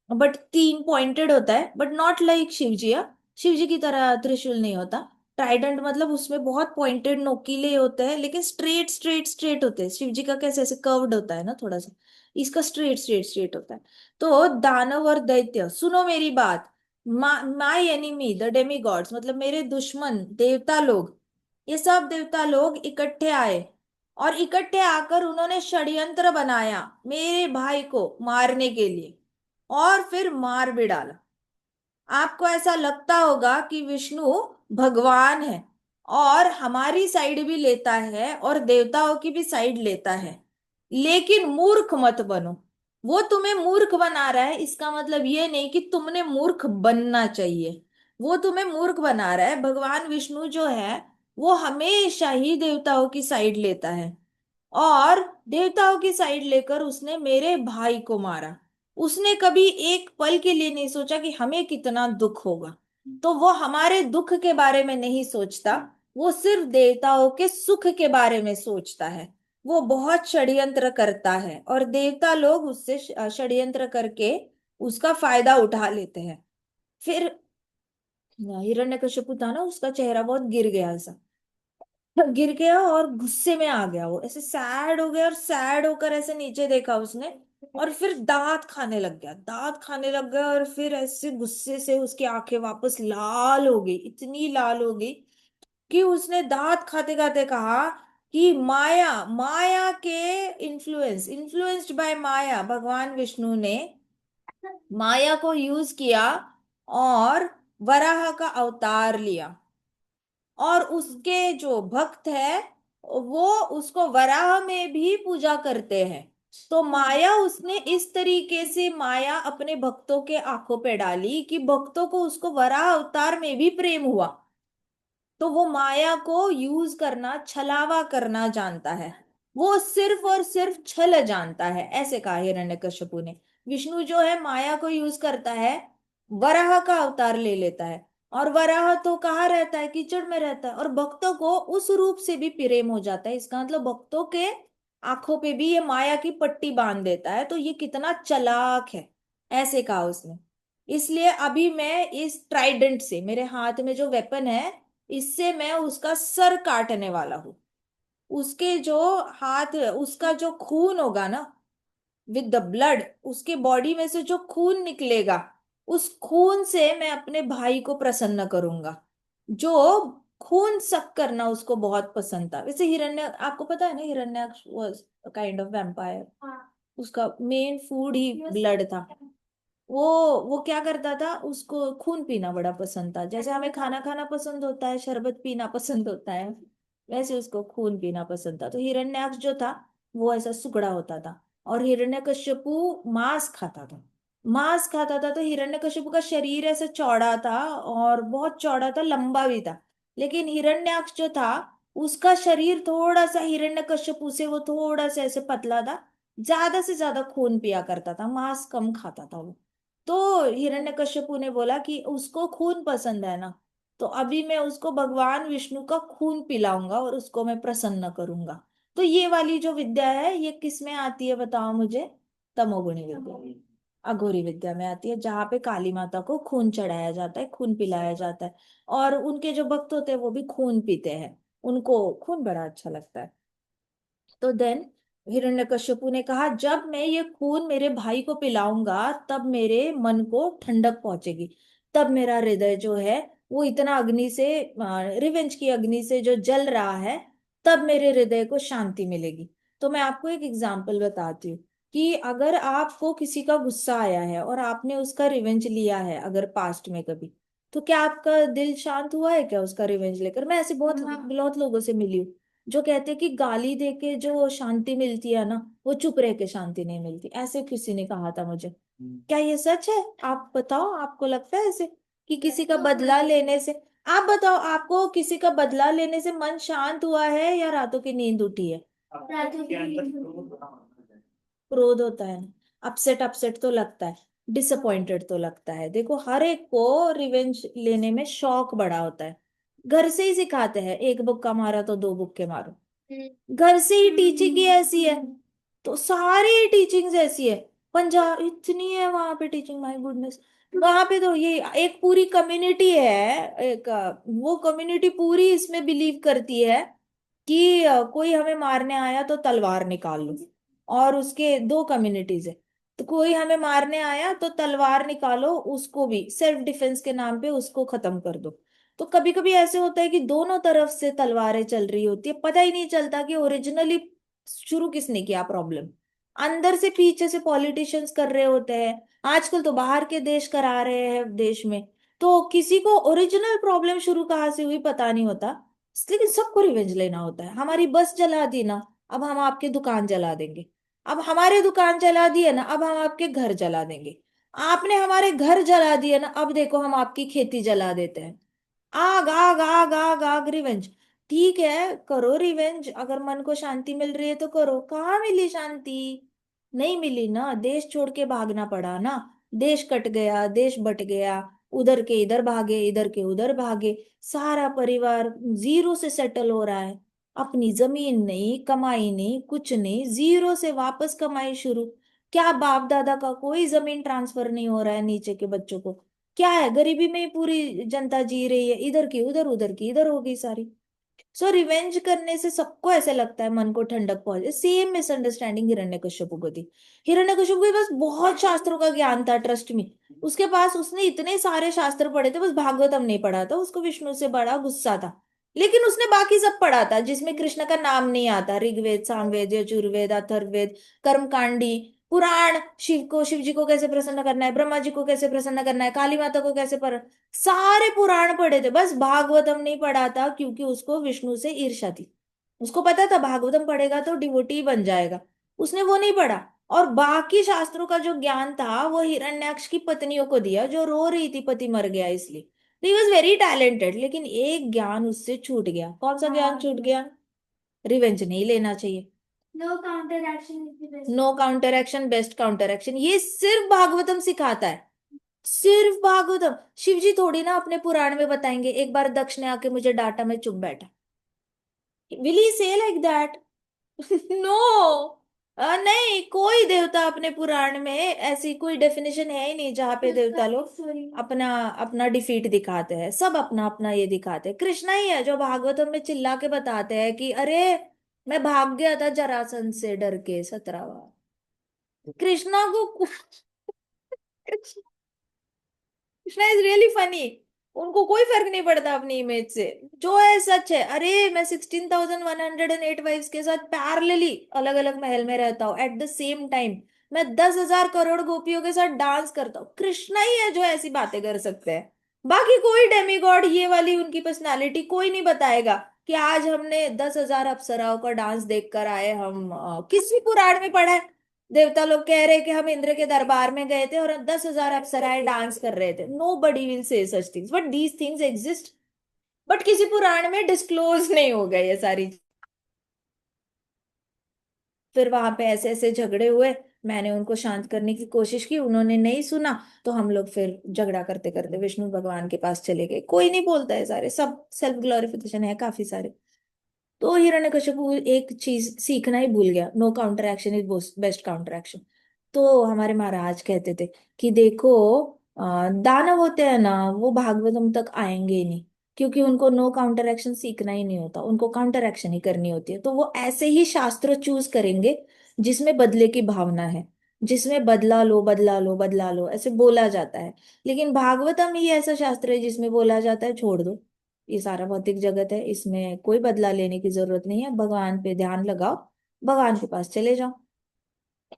बट 3 पॉइंटेड होता है, but not like Shivji. Shivji की तरह त्रिशूल नहीं होता। ट्राइडेंट मतलब उसमें बहुत पॉइंटेड नोकीले होते हैं, लेकिन स्ट्रेट स्ट्रेट स्ट्रेट होते हैं। शिवजी का कैसे ऐसे कर्व्ड होता है ना थोड़ा सा, इसका स्ट्रेट स्ट्रेट स्ट्रेट होता है। तो दानव और दैत्य सुनो मेरी बात, माई एनिमी द डेमी गॉड्स, मतलब मेरे दुश्मन देवता लोग, ये सब देवता लोग इकट्ठे आए, और इकट्ठे आकर उन्होंने षड्यंत्र बनाया मेरे भाई को मारने के लिए, और फिर मार भी डाला। आपको ऐसा लगता होगा कि विष्णु भगवान है और हमारी साइड भी लेता है और देवताओं की भी साइड लेता है, लेकिन मूर्ख मत बनो। वो तुम्हें मूर्ख बना रहा है, इसका मतलब ये नहीं कि तुमने मूर्ख बनना चाहिए। वो तुम्हें मूर्ख बना रहा है। भगवान विष्णु जो है वो हमेशा ही देवताओं की साइड लेता है, और देवताओं की साइड लेकर उसने मेरे भाई को मारा। उसने कभी एक पल के लिए नहीं सोचा कि हमें कितना दुख होगा। तो वो हमारे दुख के बारे में नहीं सोचता, वो सिर्फ देवताओं के सुख के बारे में सोचता है। वो बहुत षड्यंत्र करता है और देवता लोग उससे षड्यंत्र करके उसका फायदा उठा लेते हैं। फिर हिरण्यकशिपु था ना, उसका चेहरा बहुत गिर गया ऐसा, गिर गया और गुस्से में आ गया, वो ऐसे सैड हो गया, और सैड होकर ऐसे नीचे देखा उसने, और फिर दांत खाने लग गया, दांत खाने लग गया, और फिर ऐसे गुस्से से उसकी आंखें वापस लाल हो गई, इतनी लाल हो गई कि उसने दांत खाते खाते कहा कि माया, माया के इन्फ्लुएंस्ड बाय माया, भगवान विष्णु ने माया को यूज किया और वराह का अवतार लिया, और उसके जो भक्त है वो उसको वराह में भी पूजा करते हैं। तो माया उसने इस तरीके से माया अपने भक्तों के आंखों पे डाली कि भक्तों को उसको वराह अवतार में भी प्रेम हुआ। तो वो माया को यूज करना, छलावा करना जानता है, वो सिर्फ और सिर्फ छल जानता है, ऐसे कहा हिरण्यकश्यपु ने। विष्णु जो है माया को यूज करता है, वराह का अवतार ले लेता है, और वराह तो कहाँ रहता है, कीचड़ में रहता है, और भक्तों को उस रूप से भी प्रेम हो जाता है। इसका मतलब भक्तों के आंखों पे भी ये माया की पट्टी बांध देता है। तो ये कितना चालाक है, ऐसे कहा उसने। इसलिए अभी मैं इस ट्राइडेंट से, मेरे हाथ में जो वेपन है, इससे मैं उसका सर काटने वाला हूं। उसके जो हाथ, उसका जो खून होगा ना, विद द ब्लड, उसके बॉडी में से जो खून निकलेगा, उस खून से मैं अपने भाई को प्रसन्न करूंगा। जो खून सक करना उसको बहुत पसंद था। वैसे हिरण्य, आपको पता है ना, Hiranyaksha was kind of vampire. उसका मेन फूड ही ब्लड था। वो वो क्या करता था, उसको खून पीना बड़ा पसंद था। जैसे हमें खाना खाना पसंद होता है, शरबत पीना पसंद होता है, वैसे उसको खून पीना पसंद था। तो हिरण्याक्ष जो था वो ऐसा सुगड़ा होता था। और हिरण्यकश्यपु मांस खाता था। मांस खाता था, तो हिरण्यकश्यपु का शरीर ऐसे चौड़ा था, और बहुत चौड़ा था, लंबा भी था। लेकिन हिरण्याक्ष जो था, उसका शरीर थोड़ा सा हिरण्यकश्यपु से वो थोड़ा सा ऐसे पतला था। ज्यादा से ज्यादा खून पिया करता था, मांस कम खाता था वो। तो हिरण्यकश्यपु ने बोला कि उसको खून पसंद है ना, तो अभी मैं उसको भगवान विष्णु का खून पिलाऊंगा और उसको मैं प्रसन्न करूंगा। तो ये वाली जो विद्या है, ये किस में आती है बताओ मुझे? तमोगुणी विद्या, अघोरी विद्या में आती है, जहाँ पे काली माता को खून चढ़ाया जाता है, खून पिलाया जाता है। और उनके जो भक्त होते हैं वो भी खून पीते हैं, उनको खून बड़ा अच्छा लगता है। तो देन हिरण्यकश्यपु ने कहा, जब मैं ये खून मेरे भाई को पिलाऊंगा तब मेरे मन को ठंडक पहुंचेगी। तब मेरा हृदय जो है वो इतना अग्नि से, रिवेंज की अग्नि से जो जल रहा है, तब मेरे हृदय को शांति मिलेगी। तो मैं आपको एक एग्जाम्पल बताती हूँ कि अगर आपको किसी का गुस्सा आया है और आपने उसका रिवेंज लिया है, अगर पास्ट में कभी, तो क्या आपका दिल शांत हुआ है क्या उसका रिवेंज लेकर? मैं ऐसे बहुत बहुत लोगों से मिली हूँ जो कहते हैं कि गाली देके जो शांति मिलती है ना, वो चुप रह के शांति नहीं मिलती। ऐसे किसी ने कहा था मुझे। क्या ये सच है? आप बताओ, आपको लगता है ऐसे कि किसी का बदला लेने से, आप बताओ, आपको किसी का बदला लेने से मन शांत हुआ है या रातों की नींद उठी है? क्रोध होता है ना, अपसेट, अपसेट तो लगता है, डिसअपॉइंटेड तो लगता है। देखो, हर एक को रिवेंज लेने में शौक बड़ा होता है। घर से ही सिखाते हैं, एक बुक्का मारा तो दो बुक्के मारो। घर से ही टीचिंग ही ऐसी है, तो सारी टीचिंग्स ऐसी है। पंजाब इतनी है वहां पे टीचिंग, माय गुडनेस। वहां पे तो ये एक पूरी कम्युनिटी है, एक वो कम्युनिटी पूरी इसमें बिलीव करती है कि कोई हमें मारने आया तो तलवार निकाल लो। और उसके दो कम्युनिटीज है, तो कोई हमें मारने आया तो तलवार निकालो, उसको भी सेल्फ डिफेंस के नाम पे उसको खत्म कर दो। तो कभी कभी ऐसे होता है कि दोनों तरफ से तलवारें चल रही होती है, पता ही नहीं चलता कि ओरिजिनली शुरू किसने किया प्रॉब्लम। अंदर से पीछे से पॉलिटिशियंस कर रहे होते हैं, आजकल तो बाहर के देश करा रहे हैं देश में। तो किसी को ओरिजिनल प्रॉब्लम शुरू कहाँ से हुई पता नहीं होता, लेकिन सबको रिवेंज लेना होता है। हमारी बस जला दी ना, अब हम आपकी दुकान जला देंगे। अब हमारे दुकान जला दी है ना, अब हम आपके घर जला देंगे। आपने हमारे घर जला दिए ना, अब देखो हम आपकी खेती जला देते हैं। आग आग आग आग आग, रिवेंज। ठीक है, करो रिवेंज, अगर मन को शांति मिल रही है तो करो। कहाँ मिली शांति? नहीं मिली ना, देश छोड़ के भागना पड़ा ना। देश कट गया, देश बट गया, उधर के इधर भागे, इधर के उधर भागे। सारा परिवार जीरो से सेटल हो रहा है। अपनी जमीन नहीं, कमाई नहीं, कुछ नहीं, जीरो से वापस कमाई शुरू। क्या बाप दादा का कोई जमीन ट्रांसफर नहीं हो रहा है नीचे के बच्चों को? क्या है, गरीबी में ही पूरी जनता जी रही है, इधर की उधर, उधर की इधर हो गई सारी। सो रिवेंज करने से सबको ऐसे लगता है मन को ठंडक पहुंचे। सेम मिसअंडरस्टैंडिंग हिरण्यकश्यपु को थी। हिरण्यकश्यपु के पास बहुत शास्त्रों का ज्ञान था, ट्रस्ट में। उसके पास, उसने इतने सारे शास्त्र पढ़े थे, बस भागवतम नहीं पढ़ा था। उसको विष्णु से बड़ा गुस्सा था। लेकिन उसने बाकी सब पढ़ा था जिसमें कृष्ण का नाम नहीं आता, ऋग्वेद, सामवेद, यजुर्वेद, अथर्ववेद, कर्मकांडी, पुराण। शिव को, शिव जी को कैसे प्रसन्न करना है, ब्रह्मा जी को कैसे प्रसन्न करना है, काली माता को कैसे, सारे पुराण पढ़े थे, बस भागवतम नहीं पढ़ा था, क्योंकि उसको विष्णु से ईर्ष्या थी। उसको पता था भागवतम पढ़ेगा तो डिवोटी बन जाएगा, उसने वो नहीं पढ़ा। और बाकी शास्त्रों का जो ज्ञान था वो हिरण्याक्ष की पत्नियों को दिया, जो रो रही थी पति मर गया इसलिए। ही वॉज वेरी टैलेंटेड, लेकिन एक ज्ञान उससे छूट गया। कौन सा ज्ञान छूट गया? रिवेंज नहीं लेना चाहिए। No counter action best counter action, ये सिर्फ भागवतम सिखाता है। सिर्फ भागवतम। शिव जी थोड़ी ना अपने पुराण में बताएंगे, एक बार दक्ष ने आके मुझे डांटा, मैं चुप बैठा। विल ही से लाइक दैट? नो। नहीं, कोई देवता अपने पुराण में ऐसी कोई डेफिनेशन है ही नहीं जहाँ पे देवता लोग अपना अपना डिफीट दिखाते हैं। सब अपना अपना ये दिखाते हैं। कृष्णा ही है जो भागवतम में चिल्ला के बताते हैं कि अरे मैं भाग गया था जरासंध से डर के 17 बार। कृष्णा को कृष्णा इज रियली फनी। उनको कोई फर्क नहीं पड़ता अपनी इमेज से। जो है सच है। अरे मैं 16,108 वाइफ्स के साथ पैरेलली अलग अलग महल में रहता हूँ एट द सेम टाइम। मैं 10,000 करोड़ गोपियों के साथ डांस करता हूँ। कृष्णा ही है जो ऐसी बातें कर सकते हैं। बाकी कोई डेमीगॉड ये वाली उनकी पर्सनालिटी कोई नहीं बताएगा कि आज हमने 10,000 अप्सराओं का डांस देख कर आए हम। किसी पुराण में पढ़ा है देवता लोग कह रहे कि हम इंद्र के दरबार में गए थे और 10,000 अप्सराएं डांस कर रहे थे? No buddy will say such things but these things exist. But किसी पुराण में डिस्क्लोज नहीं हो गए ये सारी। फिर वहां पे ऐसे ऐसे झगड़े हुए। मैंने उनको शांत करने की कोशिश की, उन्होंने नहीं सुना। तो हम लोग फिर झगड़ा करते करते विष्णु भगवान के पास चले गए। कोई नहीं बोलता है, सारे सब सेल्फ ग्लोरिफिकेशन है काफी सारे। तो हिरण्यकशिपु एक चीज सीखना ही भूल गया, no counter action is best counter action. तो हमारे महाराज कहते थे कि देखो, दानव होते हैं ना, वो भागवतम तक आएंगे ही नहीं। क्योंकि उनको नो काउंटर एक्शन सीखना ही नहीं होता, उनको काउंटर एक्शन ही करनी होती है। तो वो ऐसे ही शास्त्र चूज करेंगे जिसमें बदले की भावना है, जिसमें बदला लो बदला लो बदला लो ऐसे बोला जाता है। लेकिन भागवतम ही ऐसा शास्त्र है जिसमें बोला जाता है छोड़ दो, ये सारा भौतिक जगत है, इसमें कोई बदला लेने की जरूरत नहीं है, भगवान पे ध्यान लगाओ, भगवान के पास चले जाओ।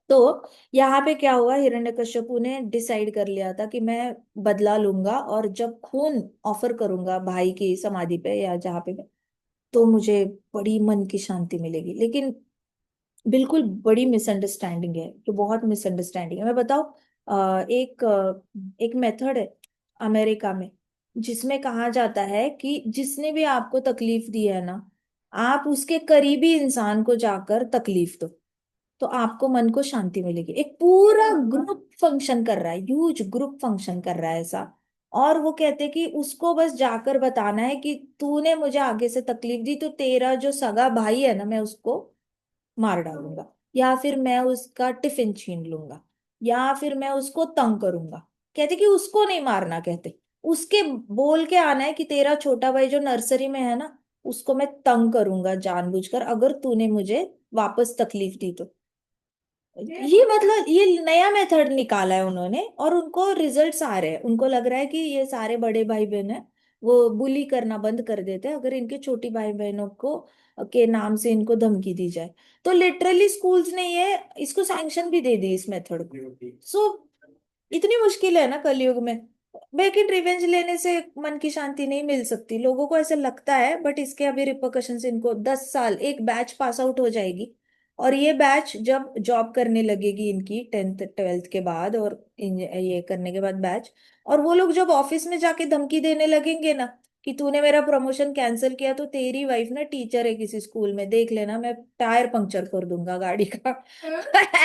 तो यहाँ पे क्या हुआ, हिरण्यकश्यपु ने डिसाइड कर लिया था कि मैं बदला लूंगा और जब खून ऑफर करूंगा भाई की समाधि पे या जहाँ पे तो मुझे बड़ी मन की शांति मिलेगी। लेकिन बिल्कुल बड़ी मिसअंडरस्टैंडिंग है, जो बहुत मिसअंडरस्टैंडिंग है। मैं बताऊं, एक मेथड है अमेरिका में जिसमें कहा जाता है कि जिसने भी आपको तकलीफ दी है ना, आप उसके करीबी इंसान को जाकर तकलीफ दो, तो आपको मन को शांति मिलेगी। एक पूरा ग्रुप फंक्शन कर रहा है, ह्यूज ग्रुप फंक्शन कर रहा है ऐसा। और वो कहते हैं कि उसको बस जाकर बताना है कि तूने मुझे आगे से तकलीफ दी तो तेरा जो सगा भाई है ना, मैं उसको मार डालूंगा, या फिर मैं उसका टिफिन छीन लूंगा, या फिर मैं उसको तंग करूंगा। कहते कि उसको नहीं मारना, कहते उसके बोल के आना है कि तेरा छोटा भाई जो नर्सरी में है ना, उसको मैं तंग करूंगा जानबूझकर अगर तूने मुझे वापस तकलीफ दी तो। ये मतलब ये नया मेथड निकाला है उन्होंने और उनको रिजल्ट्स आ रहे हैं। उनको लग रहा है कि ये सारे बड़े भाई बहन है, वो बुली करना बंद कर देते हैं अगर इनके छोटी भाई बहनों को के नाम से इनको धमकी दी जाए। तो लिटरली स्कूल्स ने ये इसको सैंक्शन भी दे दी इस मेथड को। सो इतनी मुश्किल है ना कलयुग में। लेकिन रिवेंज लेने से मन की शांति नहीं मिल सकती, लोगों को ऐसे लगता है। बट इसके अभी रिpercussions, इनको 10 साल एक बैच पास आउट हो जाएगी और ये बैच जब जॉब करने लगेगी इनकी 10th 12th के बाद और ये करने के बाद बैच, और वो लोग जब ऑफिस में जाके धमकी देने लगेंगे ना कि तूने मेरा प्रमोशन कैंसिल किया तो तेरी वाइफ ना टीचर है किसी स्कूल में, देख लेना मैं टायर पंक्चर कर दूंगा गाड़ी का।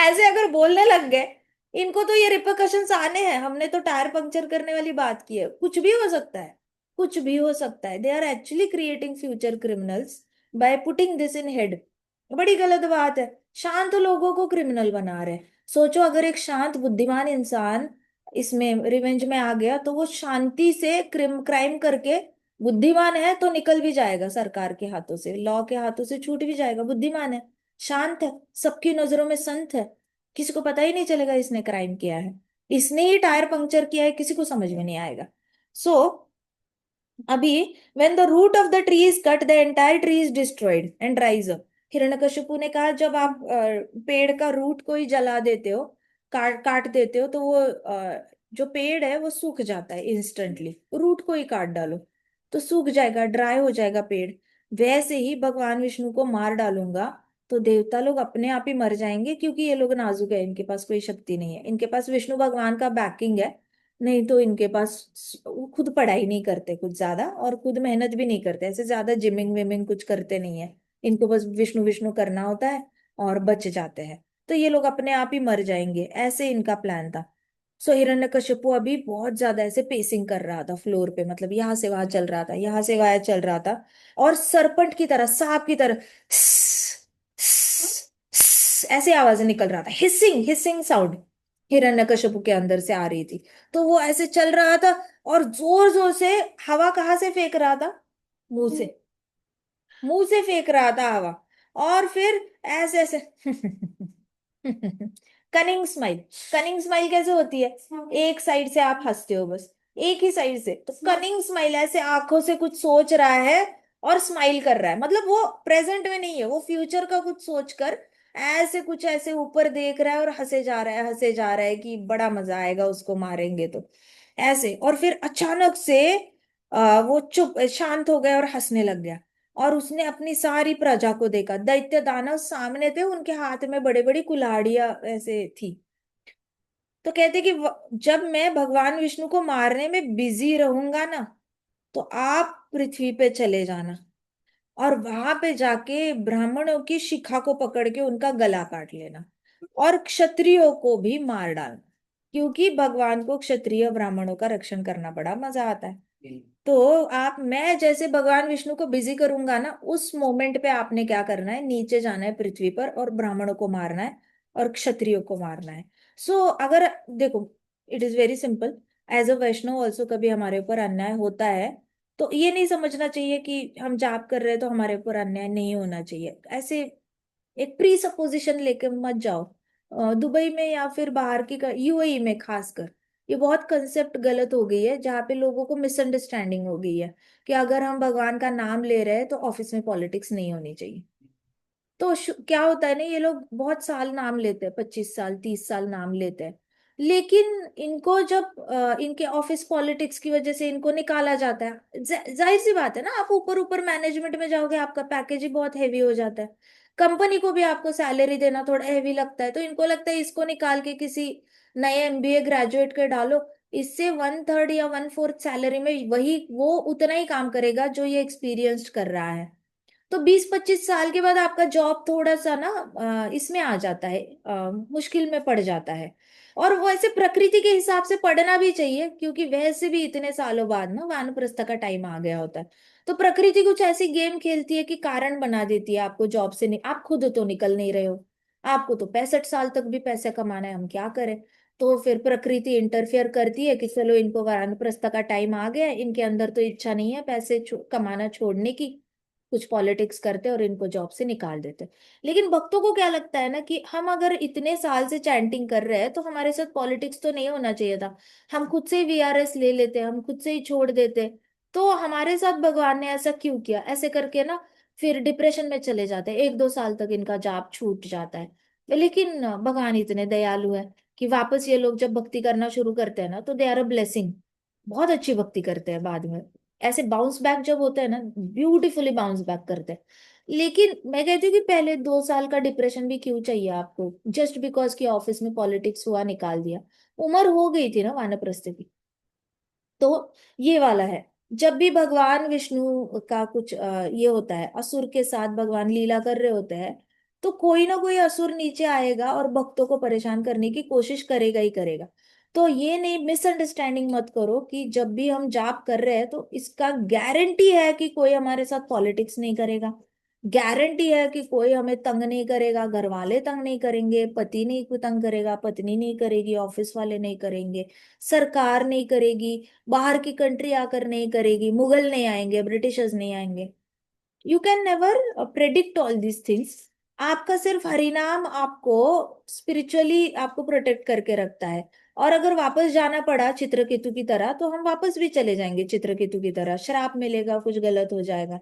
ऐसे अगर बोलने लग गए, इनको तो ये रिpercussions आने हैं। हमने तो टायर पंक्चर करने वाली बात की है, कुछ भी हो सकता है। कुछ भी हो सकता है। They are actually creating future criminals by putting this in head. बड़ी गलत बात है। शांत लोगों को क्रिमिनल बना रहे हैं। सोचो अगर एक शांत बुद्धिमान इंसान इसमें रिवेंज में आ गया तो वो शांति से क्राइम करके, बुद्धिमान है तो निकल भी जाएगा सरकार के हाथों से, लॉ के हाथों से छूट भी जाएगा, बुद्धिमान है, शांत है, सबकी नजरों में संत है, किसी को पता ही नहीं चलेगा इसने क्राइम किया है, इसने ही टायर पंक्चर किया है, किसी को समझ में नहीं आएगा। सो अभी when the root of the tree is cut the entire tree is destroyed and rise up। Hiranyakashipu ने कहा जब आप पेड़ का रूट को ही जला देते हो, काट काट देते हो तो वो जो पेड़ है वो सूख जाता है इंस्टेंटली। रूट को ही काट डालो तो सूख जाएगा, ड्राई हो जाएगा पेड़। वैसे ही भगवान विष्णु को मार डालूंगा तो देवता लोग अपने आप ही मर जाएंगे, क्योंकि ये लोग नाजुक है, इनके पास कोई शक्ति नहीं है, इनके पास विष्णु भगवान का बैकिंग है। नहीं तो इनके पास वो खुद पढ़ाई नहीं करते कुछ ज्यादा और खुद मेहनत भी नहीं करते, ऐसे ज्यादा जिमिंग विमिंग कुछ करते नहीं है। इनको बस विष्णु विष्णु करना होता है और बच जाते हैं। तो ये लोग अपने आप ही मर जाएंगे, ऐसे इनका प्लान था। सो हिरण्यकशिपु अभी बहुत ज्यादा ऐसे पेसिंग कर रहा था फ्लोर पे, मतलब यहाँ से वहां चल रहा था, यहाँ से वहां चल रहा था। और सरपंच की तरह, सांप की तरह ऐसे आवाजें निकल रहा था, हिसिंग हिसिंग साउंड हिरण्यकशिपु के अंदर से आ रही थी। तो वो ऐसे चल रहा था और जोर जोर से हवा कहाँ से फेंक रहा था, मुंह से, मुंह से फेंक रहा था हवा। और फिर ऐसे ऐसे कनिंग स्माइल। कनिंग स्माइल कैसे होती है? एक साइड से आप हंसते हो बस, एक ही साइड से। तो कनिंग स्माइल ऐसे आंखों से कुछ सोच रहा है और स्माइल कर रहा है, मतलब वो प्रेजेंट में नहीं है, वो फ्यूचर का कुछ सोचकर ऐसे कुछ ऐसे ऊपर देख रहा है और हंसे जा रहा है, हंसे जा रहा है कि बड़ा मजा आएगा उसको मारेंगे तो, ऐसे। और फिर अचानक से वो चुप शांत हो गया और हंसने लग गया। और उसने अपनी सारी प्रजा को देखा, दैत्य दानव सामने थे, उनके हाथ में बड़े बड़ी कुल्हाड़ियां ऐसे थी। तो कहते कि जब मैं भगवान विष्णु को मारने में बिजी रहूंगा ना, तो आप पृथ्वी पे चले जाना और वहां पे जाके ब्राह्मणों की शिखा को पकड़ के उनका गला काट लेना और क्षत्रियों को भी मार डालना, क्योंकि भगवान को क्षत्रिय ब्राह्मणों का रक्षण करना बड़ा मजा आता है। तो आप, मैं जैसे भगवान विष्णु को बिजी करूंगा ना, उस मोमेंट पे आपने क्या करना है, नीचे जाना है पृथ्वी पर और ब्राह्मणों को मारना है और क्षत्रियो को मारना है। अगर देखो, it is very simple. As a Vaishnava also कभी हमारे ऊपर अन्याय होता है, तो ये नहीं समझना चाहिए कि हम जाप कर रहे हैं तो हमारे ऊपर अन्याय नहीं होना चाहिए, ऐसे एक प्री सपोजिशन लेके मत जाओ। दुबई में या फिर बाहर की यूएई में खासकर ये बहुत कंसेप्ट गलत हो गई है, जहाँ पे लोगों को मिसअंडरस्टैंडिंग हो गई है कि अगर हम भगवान का नाम ले रहे हैं तो ऑफिस में पॉलिटिक्स नहीं होनी चाहिए। तो क्या होता है ना, ये लोग बहुत साल नाम लेते हैं, 25 साल 30 साल नाम लेते हैं, लेकिन इनको जब इनके ऑफिस पॉलिटिक्स की वजह से इनको निकाला जाता है, जाहिर सी बात है ना, आप ऊपर ऊपर मैनेजमेंट में जाओगे, आपका पैकेज ही बहुत हैवी हो जाता है, कंपनी को भी आपको सैलरी देना थोड़ा हैवी लगता है, तो इनको लगता है इसको निकाल के किसी नए एमबीए ग्रेजुएट के डालो, इससे 1/3 या 1/4 सैलरी में वही वो उतना ही काम करेगा जो ये एक्सपीरियंस्ड कर रहा है। तो 20-25 साल के बाद आपका जॉब थोड़ा सा ना इसमें आ जाता है, मुश्किल में पड़ जाता है। और वो ऐसे प्रकृति के हिसाब से पढ़ना भी चाहिए, क्योंकि वैसे भी इतने सालों बाद ना वानप्रस्थ का टाइम आ गया होता है। तो प्रकृति कुछ ऐसी गेम खेलती है कि कारण बना देती है आपको जॉब से, नहीं, आप खुद तो निकल नहीं रहे हो, आपको तो 65 साल तक भी पैसे कमाना है, हम क्या करें। तो फिर प्रकृति इंटरफेयर करती है कि चलो इनको वानप्रस्थ का टाइम आ गया है, इनके अंदर तो इच्छा नहीं है पैसे कमाना छोड़ने की, कुछ पॉलिटिक्स करते और इनको जॉब से निकाल देते। लेकिन भक्तों को क्या लगता है ना कि हम अगर इतने साल से चैंटिंग कर रहे हैं तो हमारे साथ पॉलिटिक्स तो नहीं होना चाहिए था, हम खुद से ही वीआरएस ले लेते, हम खुद से ही छोड़ देते, तो हमारे साथ भगवान ने ऐसा क्यों किया, ऐसे करके ना फिर डिप्रेशन में चले जाते हैं, 1-2 साल तक इनका जाप छूट जाता है। लेकिन भगवान इतने दयालु है कि वापस ये लोग जब भक्ति करना शुरू करते हैं ना, तो दे आर अ ब्लेसिंग, बहुत अच्छी भक्ति करते हैं बाद में, ऐसे बाउंस बैक जब होते हैं ना, ब्यूटीफुली बाउंस बैक करते हैं। लेकिन मैं कहती हूँ कि पहले 2 साल का डिप्रेशन भी क्यों चाहिए आपको, जस्ट बिकॉज कि ऑफिस में पॉलिटिक्स हुआ निकाल दिया, उम्र हो गई थी ना वानप्रस्थ की। तो ये वाला है, जब भी भगवान विष्णु का कुछ ये होता है, असुर के साथ भगवान लीला कर रहे होते हैं, तो कोई ना कोई असुर नीचे आएगा और भक्तों को परेशान करने की कोशिश करेगा ही करेगा। तो ये नहीं, मिसअंडरस्टैंडिंग मत करो कि जब भी हम जाप कर रहे हैं तो इसका गारंटी है कि कोई हमारे साथ पॉलिटिक्स नहीं करेगा, गारंटी है कि कोई हमें तंग नहीं करेगा, घर वाले तंग नहीं करेंगे, पति नहीं तंग करेगा, पत्नी नहीं करेगी, ऑफिस वाले नहीं करेंगे, सरकार नहीं करेगी, बाहर की कंट्री आकर नहीं करेगी, मुगल नहीं आएंगे, ब्रिटिशर्स नहीं आएंगे। You can never predict all these things. आपका सिर्फ हरिनाम आपको स्पिरिचुअली आपको प्रोटेक्ट करके रखता है। और अगर वापस जाना पड़ा चित्रकेतु की तरह, तो हम वापस भी चले जाएंगे चित्रकेतु की तरह, श्राप मिलेगा, कुछ गलत हो जाएगा।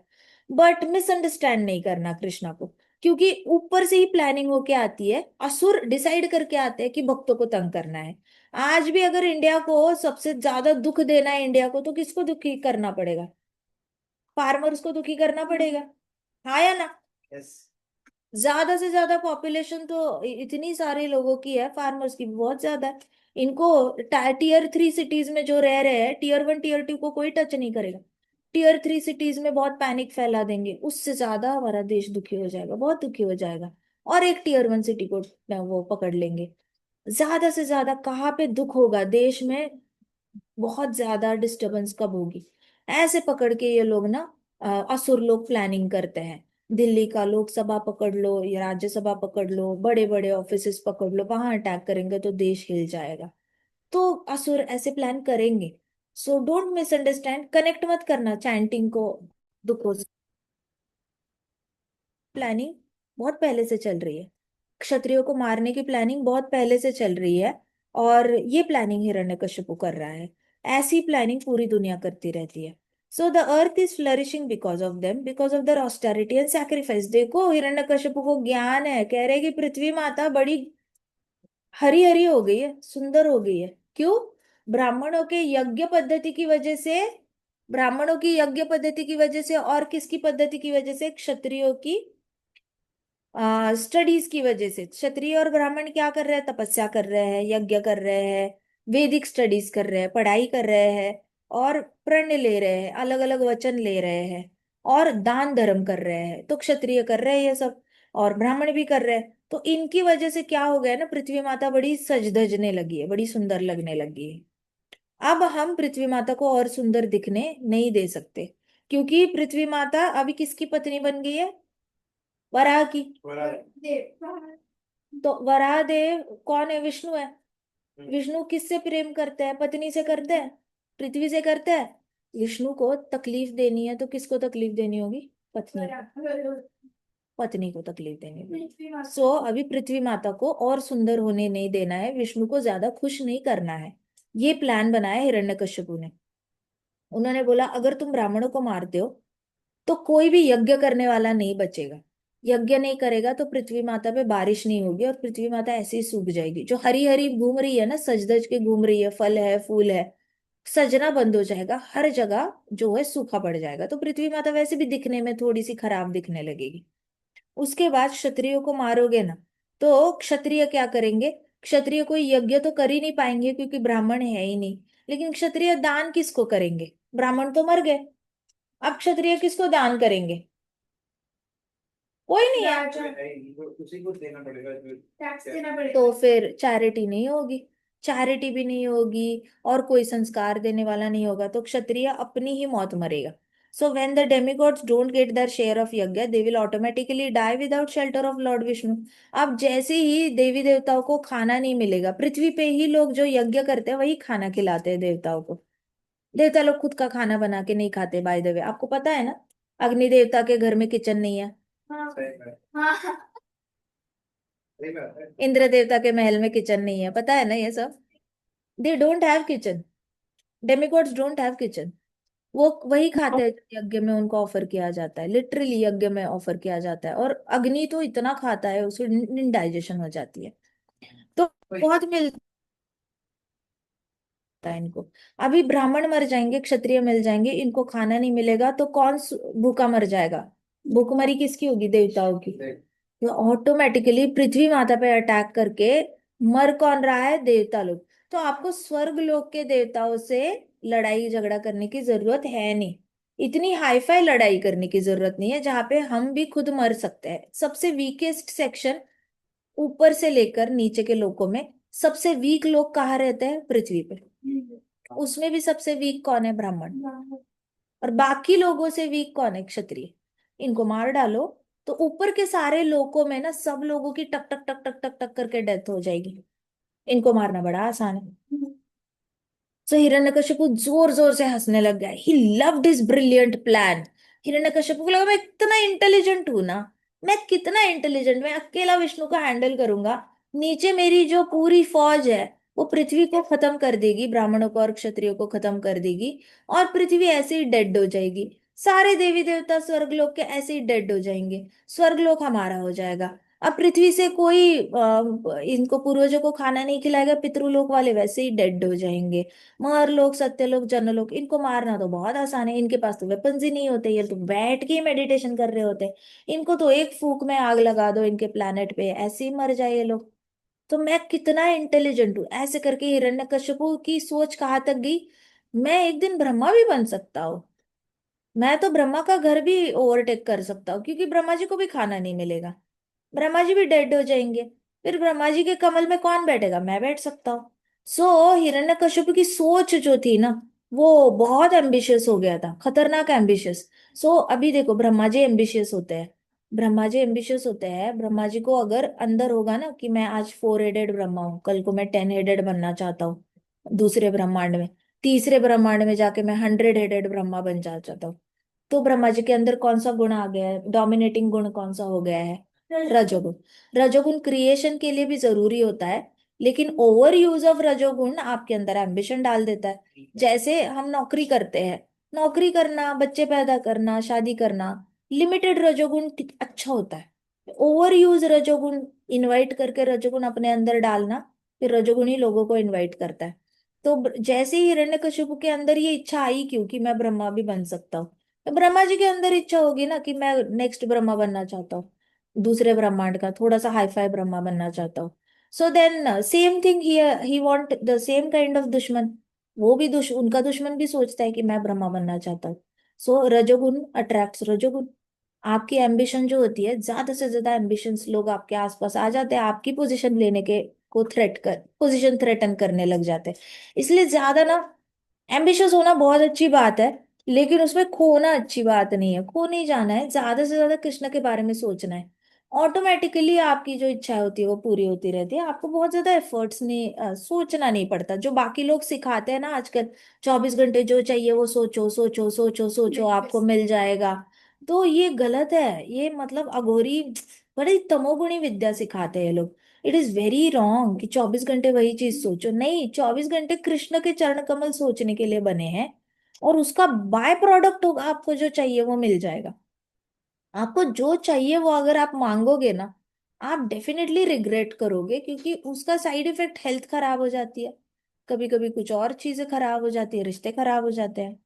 बट मिसअंडरस्टैंड नहीं करना कृष्णा को, क्योंकि ऊपर से ही प्लानिंग होके आती है, असुर डिसाइड करके आते हैं कि भक्तों को तंग करना है। आज भी अगर इंडिया को सबसे ज्यादा दुख देना है इंडिया को, तो किसको दुखी करना पड़ेगा? फार्मर्स को दुखी करना पड़ेगा, हाँ या ना? यस। ज्यादा से ज्यादा पॉपुलेशन तो इतनी सारे लोगों की है, फार्मर्स की भी बहुत ज्यादा है। इनको टीयर 3 सिटीज में जो रह रहे हैं, टीयर 1 टीयर 2 को कोई टच नहीं करेगा, टीयर 3 सिटीज में बहुत पैनिक फैला देंगे, उससे ज्यादा हमारा देश दुखी हो जाएगा, बहुत दुखी हो जाएगा। और एक टीयर 1 सिटी को वो पकड़ लेंगे, ज्यादा से ज्यादा कहाँ पे दुख होगा देश में, बहुत ज्यादा डिस्टरबेंस कब होगी, ऐसे पकड़ के ये लोग ना असुर लोग प्लानिंग करते हैं। दिल्ली का लोकसभा पकड़ लो या राज्यसभा पकड़ लो, बड़े बड़े ऑफिसेस पकड़ लो, वहां अटैक करेंगे तो देश हिल जाएगा। तो असुर ऐसे प्लान करेंगे। सो डोंट मिसअंडरस्टैंड, कनेक्ट मत करना चैंटिंग को दुखों से, प्लानिंग बहुत पहले से चल रही है, क्षत्रियों को मारने की प्लानिंग बहुत पहले से चल रही है, और ये प्लानिंग हिरण्यकशिपु कर रहा है। ऐसी प्लानिंग पूरी दुनिया करती रहती है। So the earth is flourishing because of them, because of their austerity and sacrifice. देखो हिरण्यकशिपु को ज्ञान है, कह रहे हैं कि पृथ्वी माता बड़ी हरी हरी हो गई है, सुंदर हो गई है। क्यों? ब्राह्मणों के यज्ञ पद्धति की वजह से, ब्राह्मणों की यज्ञ पद्धति की वजह से, और किसकी पद्धति की वजह से? क्षत्रियों की स्टडीज की वजह से। क्षत्रिय और ब्राह्मण क्या कर रहे हैं? तपस्या कर रहे हैं, यज्ञ कर रहे हैं, वैदिक स्टडीज कर रहे हैं, पढ़ाई कर रहे हैं, और प्रण ले रहे हैं, अलग अलग वचन ले रहे हैं, और दान धर्म कर रहे हैं। तो क्षत्रिय कर रहे हैं ये सब, और ब्राह्मण भी कर रहे हैं। तो इनकी वजह से क्या हो गया ना, पृथ्वी माता बड़ी सज धजने लगी है, बड़ी सुंदर लगने लगी है। अब हम पृथ्वी माता को और सुंदर दिखने नहीं दे सकते, क्योंकि पृथ्वी माता अभी किसकी पत्नी बन गई है? वराह की। तो वराह देव कौन है? विष्णु है। विष्णु किससे प्रेम करते हैं? पत्नी से करते हैं? पृथ्वी से करते हैं? विष्णु को तकलीफ देनी है तो किसको तकलीफ देनी होगी? पत्नी को। पत्नी को तकलीफ देनी होगी। सो अभी पृथ्वी माता को और सुंदर होने नहीं देना है, विष्णु को ज्यादा खुश नहीं करना है। ये प्लान बनाया हिरण्यकश्यपु ने। उन्होंने बोला अगर तुम ब्राह्मणों को मारते हो तो कोई भी यज्ञ करने वाला नहीं बचेगा। यज्ञ नहीं करेगा तो पृथ्वी माता पे बारिश नहीं होगी, और पृथ्वी माता ऐसे ही सूख जाएगी। जो हरी हरी घूम रही है ना, सज धज के घूम रही है, फल है, फूल है, सजना बंद हो जाएगा, हर जगह जो है सूखा पड़ जाएगा। तो पृथ्वी माता वैसे भी दिखने में थोड़ी सी खराब दिखने लगेगी। उसके बाद क्षत्रियो को मारोगे ना, तो क्षत्रिय क्या करेंगे? क्षत्रिय कोई यज्ञ तो कर ही नहीं पाएंगे क्योंकि ब्राह्मण है ही नहीं। लेकिन क्षत्रिय दान किसको करेंगे? ब्राह्मण तो मर गए, अब क्षत्रिय किसको दान करेंगे? कोई नहीं है। उसी को देना पड़ेगा, टैक्स देना पड़ेगा, तो फिर चैरिटी नहीं होगी, चैरिटी भी नहीं होगी, और कोई संस्कार देने वाला नहीं होगा, तो क्षत्रिय अपनी ही मौत मरेगा। So when the demigods don't get their share of yajna they will automatically die without shelter of Lord Vishnu. अब जैसे ही देवी देवताओं को खाना नहीं मिलेगा, पृथ्वी पे ही लोग जो यज्ञ करते हैं वही खाना खिलाते हैं देवताओं को। देवता लोग खुद का खाना बना के नहीं खाते, बाय द वे, आपको पता है ना? अग्नि देवता के घर में किचन नहीं है। हाँ। हाँ। सही बात है। इंद्र देवता के महल में किचन नहीं है, पता है ना ये सब? They don't have kitchen. Demigods don't have kitchen. वो वही खाते हैं जो यज्ञ में उनको ऑफर किया जाता है, लिटरली यज्ञ में ऑफर किया जाता है। और अग्नि तो इतना खाता है उसे इंडाइजेशन हो जाती है। तो बहुत मिलता है इनको। अभी ब्राह्मण मर जाएंगे, क्षत्रिय मिल जाएंगे, इनको खाना नहीं मिलेगा तो कौन भूखा मर जाएगा? भूखमरी किसकी होगी? देवताओं की। तो ऑटोमेटिकली पृथ्वी माता पे अटैक करके मर कौन रहा है? देवता लोग। तो आपको स्वर्ग लोक के देवताओं से लड़ाई झगड़ा करने की जरूरत है नहीं। इतनी हाईफाई लड़ाई करने की जरूरत नहीं है जहां पे हम भी खुद मर सकते हैं। सबसे वीकेस्ट सेक्शन, ऊपर से लेकर नीचे के लोकों में सबसे वीक लोग कहाँ रहते हैं? पृथ्वी पे। उसमें भी सबसे वीक कौन है? ब्राह्मण। और बाकी लोगों से वीक कौन है? क्षत्रिय। इनको मार डालो तो ऊपर के सारे लोगों में ना सब लोगों की टक टक टक टक टक टक करके डेथ हो जाएगी। इनको मारना बड़ा आसान है। सो हिरण्यकशिपु जोर जोर से हंसने लग गया। He loved his brilliant plan. Hiranyakashipu को लगा मैं इतना इंटेलिजेंट हूं ना, मैं कितना इंटेलिजेंट, मैं अकेला विष्णु को हैंडल करूंगा। नीचे मेरी जो पूरी फौज है वो पृथ्वी को खत्म कर देगी, ब्राह्मणों को और क्षत्रियों को खत्म कर देगी, और पृथ्वी ऐसे ही डेड हो जाएगी। सारे देवी देवता स्वर्गलोक के ऐसे ही डेड हो जाएंगे, स्वर्गलोक हमारा हो जाएगा। अब पृथ्वी से कोई इनको पूर्वजों को खाना नहीं खिलाएगा, पितृलोक वाले वैसे ही डेड हो जाएंगे। मरलोक, सत्यलोक, जनलोक, इनको मारना तो बहुत आसान है, इनके पास तो वेपन्स ही नहीं होते, ये तो बैठ के ही मेडिटेशन कर रहे होते। इनको तो एक फूक में आग लगा दो इनके प्लानेट पे, ऐसे ही मर जाए ये लोग। तो मैं कितना इंटेलिजेंट हूँ, ऐसे करके हिरण्यकशिपु की सोच कहाँ तक गई? मैं एक दिन ब्रह्मा भी बन सकता हूँ। मैं तो ब्रह्मा का घर भी ओवरटेक कर सकता हूँ, क्योंकि ब्रह्मा जी को भी खाना नहीं मिलेगा, ब्रह्मा जी भी डेड हो जाएंगे। फिर ब्रह्मा जी के कमल में कौन बैठेगा? मैं बैठ सकता हूँ। सो हिरण्यकशिपु की सोच जो थी ना, वो बहुत एम्बिशियस हो गया था, खतरनाक एम्बिशियस। सो अभी देखो ब्रह्मा जी एम्बिशियस होते हैं, ब्रह्मा जी एम्बिशियस होते हैं। ब्रह्मा जी को अगर अंदर होगा ना कि मैं आज 4 हेडेड ब्रह्मा हूँ, कल को मैं 10 हेडेड बनना चाहता हूँ दूसरे ब्रह्मांड में, तीसरे ब्रह्मांड में जाके मैं 100 हेडेड ब्रह्मा बन जा चाहता हूँ, तो ब्रह्मा जी के अंदर कौन सा गुण आ गया है? डोमिनेटिंग गुण कौन सा हो गया है? रजोगुण। रजोगुण क्रिएशन के लिए भी जरूरी होता है, लेकिन ओवर यूज ऑफ रजोगुण आपके अंदर एम्बिशन डाल देता है। जैसे हम नौकरी करते हैं, नौकरी करना, बच्चे पैदा करना, शादी करना, लिमिटेड रजोगुण अच्छा होता है। ओवर यूज रजोगुण, इनवाइट करके रजोगुण अपने अंदर डालना, फिर रजोगुण ही लोगों को इनवाइट करता है। तो जैसे ही हिरण्यकशिपु के अंदर ये इच्छा आई, क्योंकि मैं ब्रह्मा भी बन सकता हूँ, तो ब्रह्मा जी के अंदर इच्छा होगी ना कि मैं नेक्स्ट ब्रह्मा बनना चाहता हूँ, दूसरे ब्रह्मांड का थोड़ा सा हाईफाई ब्रह्मा बनना चाहता हूँ। सो देन सेम थिंग ही want the same kind of दुश्मन। वो भी उनका दुश्मन भी सोचता है कि मैं ब्रह्मा बनना चाहता हूँ। सो रजोगुण अट्रैक्ट्स रजोगुण। आपकी एम्बिशन जो होती है, ज्यादा से ज्यादा एम्बिशंस लोग आपके आसपास आ जाते हैं, आपकी पोजीशन लेने के को थ्रेट कर पोजीशन थ्रेटन करने लग जाते हैं। इसलिए ज्यादा ना, एम्बिशियस होना बहुत अच्छी बात है, लेकिन उसमें खोना अच्छी बात नहीं है। खो नहीं जाना है, ज्यादा से ज्यादा कृष्ण के बारे में सोचना है। ऑटोमेटिकली आपकी जो इच्छा होती है वो पूरी होती रहती है। आपको बहुत ज्यादा एफर्ट्स नहीं, सोचना नहीं पड़ता। जो बाकी लोग सिखाते हैं ना आजकल, 24 घंटे जो चाहिए वो सोचो सोचो सोचो सोचो आपको मिल जाएगा, तो ये गलत है। ये मतलब अघोरी, बड़ी तमोगुणी विद्या सिखाते हैं ये लोग। इट इज वेरी रॉन्ग कि 24 घंटे वही चीज सोचो। नहीं, 24 घंटे कृष्ण के चरण कमल सोचने के लिए बने हैं, और उसका बाय प्रोडक्ट होगा, आपको जो चाहिए वो मिल जाएगा। आपको जो चाहिए वो अगर आप मांगोगे ना, आप डेफिनेटली रिग्रेट करोगे, क्योंकि उसका साइड इफेक्ट हेल्थ खराब हो जाती है, कभी कभी कुछ और चीजें खराब हो जाती है, रिश्ते खराब हो जाते हैं।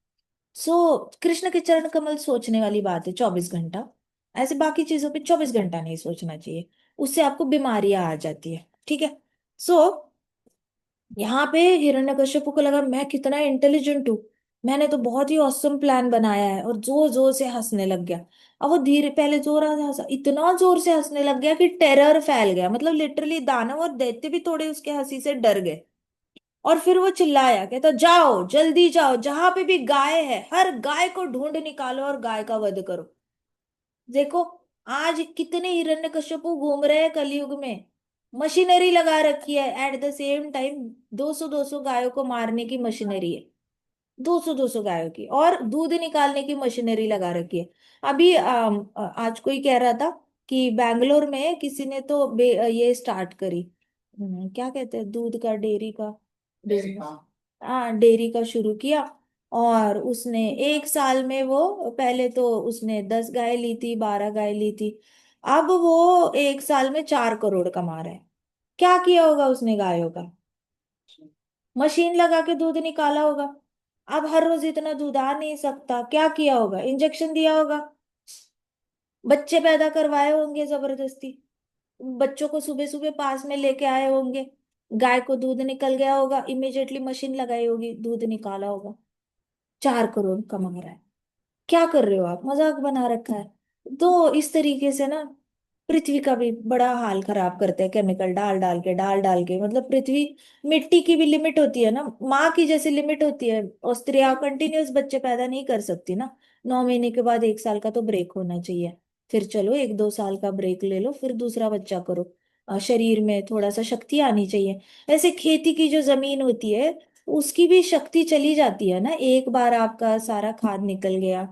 सो कृष्ण के चरण कमल सोचने वाली बात है 24 घंटा। ऐसे बाकी चीजों पे 24 घंटा नहीं सोचना चाहिए, उससे आपको बीमारियां आ जाती है। ठीक है। सो यहाँ पे हिरण्यकश्यप को लगा मैं कितना इंटेलिजेंट हूँ, मैंने तो बहुत ही औसम प्लान बनाया है, और जोर जोर से हंसने लग गया। अब वो धीरे, पहले जोर से हंसा, इतना जोर से हंसने लग गया कि टेरर फैल गया, मतलब लिटरली दानव और दैत्य भी थोड़े उसके हंसी से डर गए। और फिर वो चिल्लाया, कहता जाओ जल्दी जाओ, जहां पे भी गाय है हर गाय को ढूंढ निकालो और गाय का वध करो। देखो, आज कितने हिरण्यकश्यपु घूम रहे हैं कलयुग में, मशीनरी लगा रखी है एट द सेम टाइम। 200 200 गायों को मारने की मशीनरी है, 200 200 गायों की, और दूध निकालने की मशीनरी लगा रखी है। अभी आज कोई कह रहा था कि बैंगलोर में किसी ने तो ये स्टार्ट करी, क्या कहते हैं, दूध का, डेयरी का बिजनेस। हाँ, डेयरी का शुरू किया। और उसने एक साल में, वो पहले तो उसने 10 गाय ली थी, 12 गाय ली थी, अब वो एक साल में 4 करोड़ कमा रहा है। क्या किया होगा उसने गायों का? मशीन लगा के दूध निकाला होगा। अब हर रोज इतना दूध आ नहीं सकता, क्या किया होगा? इंजेक्शन दिया होगा, बच्चे पैदा करवाए होंगे जबरदस्ती, बच्चों को सुबह सुबह पास में लेके आए होंगे, गाय को दूध निकल गया होगा, इमिडिएटली मशीन लगाई होगी, दूध निकाला होगा। 4 करोड़ कमा रहा है। क्या कर रहे हो आप? मजाक बना रखा है। तो इस तरीके से ना, पृथ्वी का भी बड़ा हाल खराब करते हैं, केमिकल डाल डाल के, डाल डाल के। मतलब पृथ्वी, मिट्टी की भी लिमिट होती है ना, माँ की जैसी लिमिट होती है, और स्त्रियां कंटिन्यूस बच्चे पैदा नहीं कर सकती ना। 9 महीने के बाद 1 साल का तो ब्रेक होना चाहिए। फिर चलो 1 2 साल का ब्रेक ले लो, फिर दूसरा बच्चा करो। शरीर में थोड़ा सा शक्ति आनी चाहिए। ऐसे खेती की जो जमीन होती है, उसकी भी शक्ति चली जाती है ना, एक बार आपका सारा खाद निकल गया,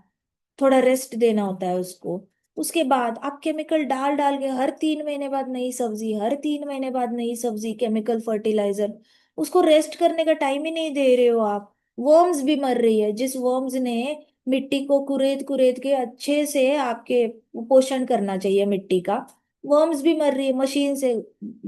थोड़ा रेस्ट देना होता है उसको। उसके बाद आप केमिकल डाल डाल के, हर 3 महीने बाद नई सब्जी, हर 3 महीने बाद नई सब्जी, केमिकल फर्टिलाइजर, उसको रेस्ट करने का टाइम ही नहीं दे रहे हो आप। वर्म्स भी मर रही है, जिस वर्म्स ने मिट्टी को कुरेद कुरेद के अच्छे से आपके पोषण करना चाहिए मिट्टी का, वर्म्स भी मर रही है। मशीन से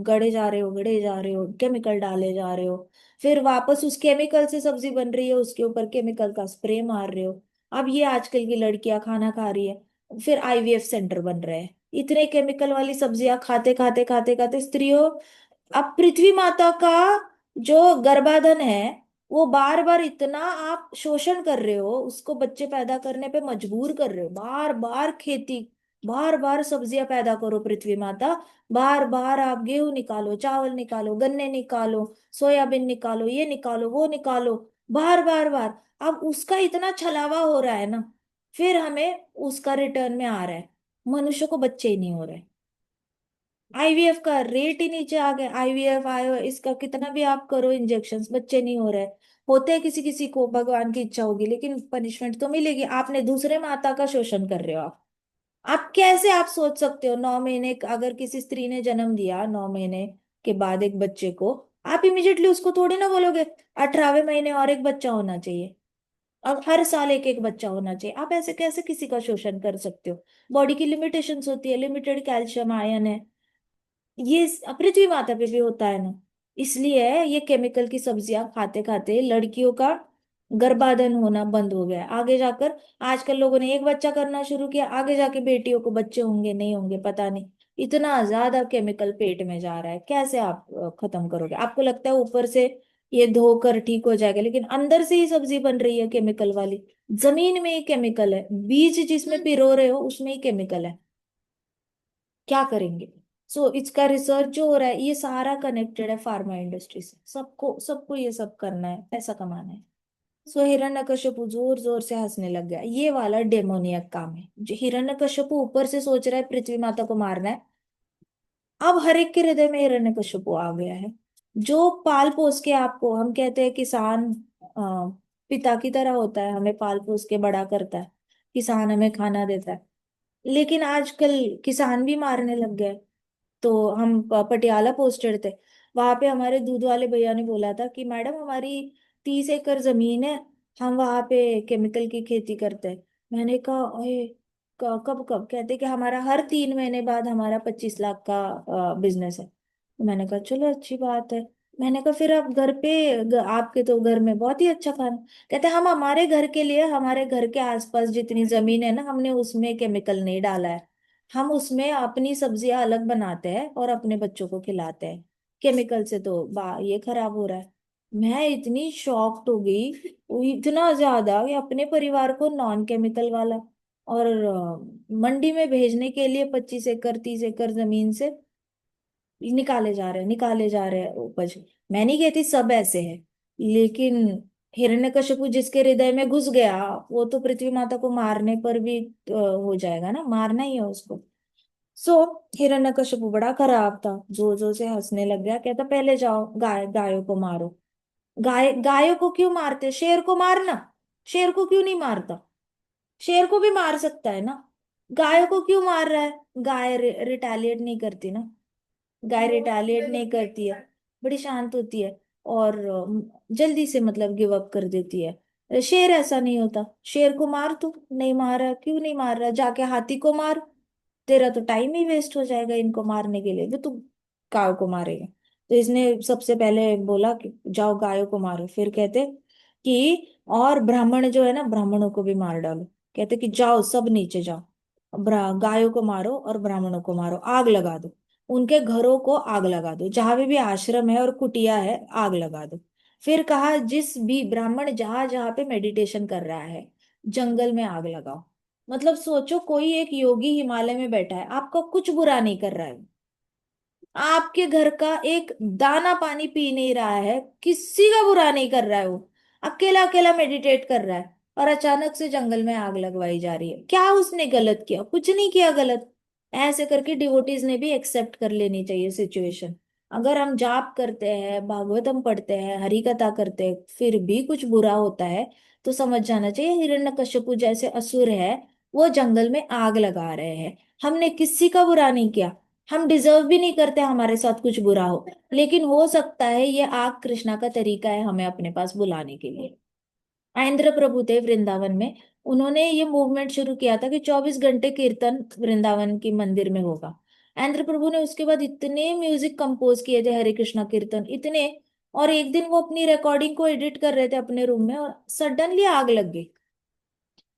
गड़े जा रहे हो, गड़े जा रहे हो, केमिकल डाले जा रहे हो, फिर वापस उस केमिकल से सब्जी बन रही है, उसके ऊपर केमिकल का स्प्रे मार रहे हो। अब ये आजकल की लड़कियां खाना खा रही है, फिर आईवीएफ सेंटर बन रहे हैं, इतने केमिकल वाली सब्जियां खाते खाते खाते खाते स्त्रियों, अब पृथ्वी माता का जो गर्भाधान है, वो बार बार इतना आप शोषण कर रहे हो, उसको बच्चे पैदा करने पे मजबूर कर रहे हो। बार बार खेती, बार बार सब्जियां पैदा करो पृथ्वी माता, बार बार आप गेहूं निकालो, चावल निकालो, गन्ने निकालो, सोयाबीन निकालो, ये निकालो, वो निकालो, बार बार बार। अब उसका इतना छलावा हो रहा है ना, फिर हमें उसका रिटर्न में आ रहा है, मनुष्य को बच्चे ही नहीं हो रहे। आईवीएफ का रेट ही नीचे आ गया, आईवीएफ आयो, इसका कितना भी आप करो इंजेक्शंस, बच्चे नहीं हो रहे। होते हैं किसी किसी को, भगवान की इच्छा होगी, लेकिन पनिशमेंट तो मिलेगी, आपने दूसरे माता का शोषण कर रहे हो आप। आप कैसे आप सोच सकते हो 9 महीने अगर किसी स्त्री ने जन्म दिया 9 महीने के बाद एक बच्चे को, आप इमिजिएटली उसको थोड़ी ना बोलोगे 18वें महीने और एक बच्चा होना चाहिए, अब हर साल एक एक बच्चा होना चाहिए। आप ऐसे कैसे किसी का शोषण कर सकते हो? बॉडी की लिमिटेशंस होती है, लिमिटेड कैल्शियम आयन है, ये पृथ्वी माता पे भी होता है ना। इसलिए ये केमिकल की सब्जियां खाते खाते लड़कियों का गर्भाधान होना बंद हो गया है। आगे जाकर आजकल लोगों ने एक बच्चा करना शुरू किया, आगे जाके बेटियों को बच्चे होंगे नहीं होंगे पता नहीं। इतना ज्यादा केमिकल पेट में जा रहा है, कैसे आप खत्म करोगे? आपको लगता है ऊपर से ये धोकर ठीक हो जाएगा, लेकिन अंदर से ही सब्जी बन रही है केमिकल वाली। जमीन में ही केमिकल है, बीज जिसमें पिरो रहे हो उसमें ही केमिकल है, क्या करेंगे? सो इसका रिसर्च जो हो रहा है ये सारा कनेक्टेड है फार्मा इंडस्ट्री से, सबको सबको ये सब करना है, पैसा कमाना है। सो हिरण्यकश्यपु जोर जोर से हंसने लग गया, ये वाला डेमोनियक काम है जो हिरण्यकश्यपु ऊपर से सोच रहा है पृथ्वी माता को मारना है। अब हर एक के हृदय में हिरण्यकश्यपु आ गया है, जो पाल पोस के आपको, हम कहते हैं किसान पिता की तरह होता है, हमें पाल पोस के बड़ा करता है, किसान हमें खाना देता है। लेकिन आजकल किसान भी मारने लग गए। तो हम पटियाला पोस्टेड थे, वहां पे हमारे दूध वाले भैया ने बोला था कि मैडम हमारी 30 एकड़ जमीन है, हम वहां पे केमिकल की खेती करते हैं। मैंने कहा ओए, कब कब? कहते कि हमारा हर 3 महीने बाद हमारा 25 लाख का बिजनेस है। तो मैंने कहा चलो अच्छी बात है। मैंने कहा फिर आप घर पे आपके तो घर में बहुत ही अच्छा खाना। कहते हम हमारे घर के लिए हमारे घर के आसपास जितनी जमीन है ना हमने उसमें केमिकल नहीं डाला है, हम उसमें अपनी सब्जियां अलग बनाते हैं और अपने बच्चों को खिलाते हैं, केमिकल से तो ये खराब हो रहा है। मैं इतनी शॉक्ड हो गई, वो इतना ज्यादा कि अपने परिवार को नॉन केमिकल वाला और मंडी में भेजने के लिए 25 एकड़ 30 एकड़ जमीन से निकाले जा रहे हैं, निकाले जा रहे हैं उपज। मैं नहीं कहती सब ऐसे है, लेकिन हिरण्यकशिपु जिसके हृदय में घुस गया वो तो पृथ्वी माता को मारने पर भी हो जाएगा ना, मारना ही है उसको। सो हिरण्यकशिपु बड़ा खराब था, जोर जोर से हंसने लग गया, कहता पहले जाओ गायों को मारो। गायों को क्यों मारते? शेर को मारना, शेर को क्यों नहीं मारता? शेर को भी मार सकता है ना, गायों को क्यों मार रहा है? गाय रिटेलिएट नहीं करती ना, गाय रिटेलिएट नहीं करती है, बड़ी शांत होती है और जल्दी से मतलब गिव अप कर देती है। शेर ऐसा नहीं होता, शेर को मार, तू नहीं मारा, क्यों नहीं मार रहा? जाके हाथी को मार, तेरा तो टाइम ही वेस्ट हो जाएगा इनको मारने के लिए, तो तू गायों को मारेगा। तो इसने सबसे पहले बोला कि जाओ गायों को मारो, फिर कहते कि और ब्राह्मण जो है ना ब्राह्मणों को भी मार डालो। कहते कि जाओ सब नीचे जाओ, गायों को मारो और ब्राह्मणों को मारो, आग लगा दो, उनके घरों को आग लगा दो, जहां भी आश्रम है और कुटिया है आग लगा दो। फिर कहा जिस भी ब्राह्मण जहां जहां पे मेडिटेशन कर रहा है जंगल में आग लगाओ। मतलब सोचो कोई एक योगी हिमालय में बैठा है, आपका कुछ बुरा नहीं कर रहा है, आपके घर का एक दाना पानी पी नहीं रहा है, किसी का बुरा नहीं कर रहा है, वो अकेला अकेला मेडिटेट कर रहा है, और अचानक से जंगल में आग लगवाई जा रही है। क्या उसने गलत किया? कुछ नहीं किया गलत। ऐसे करके डिवोटीज ने भी एक्सेप्ट कर लेनी चाहिए सिचुएशन। अगर हम जाप करते हैं, भागवतम पढ़ते हैं, हरि कथा करते हैं, फिर भी कुछ बुरा होता है तो समझ जाना चाहिए हिरण्यकश्यपु जैसे असुर है वो जंगल में आग लगा रहे हैं। हमने किसी का बुरा नहीं किया, हम डिजर्व भी नहीं करते हमारे साथ कुछ बुरा हो, लेकिन हो सकता है ये आग कृष्णा का तरीका है हमें अपने पास बुलाने के लिए। आइंद्र प्रभु थे वृंदावन में, उन्होंने ये मूवमेंट शुरू किया था कि 24 घंटे कीर्तन वृंदावन की मंदिर में होगा। आइंद्र प्रभु ने उसके बाद इतने म्यूजिक कंपोज किए थे हरे कृष्णा कीर्तन इतने, और एक दिन वो अपनी रिकॉर्डिंग को एडिट कर रहे थे अपने रूम में और सडनली आग लग गई।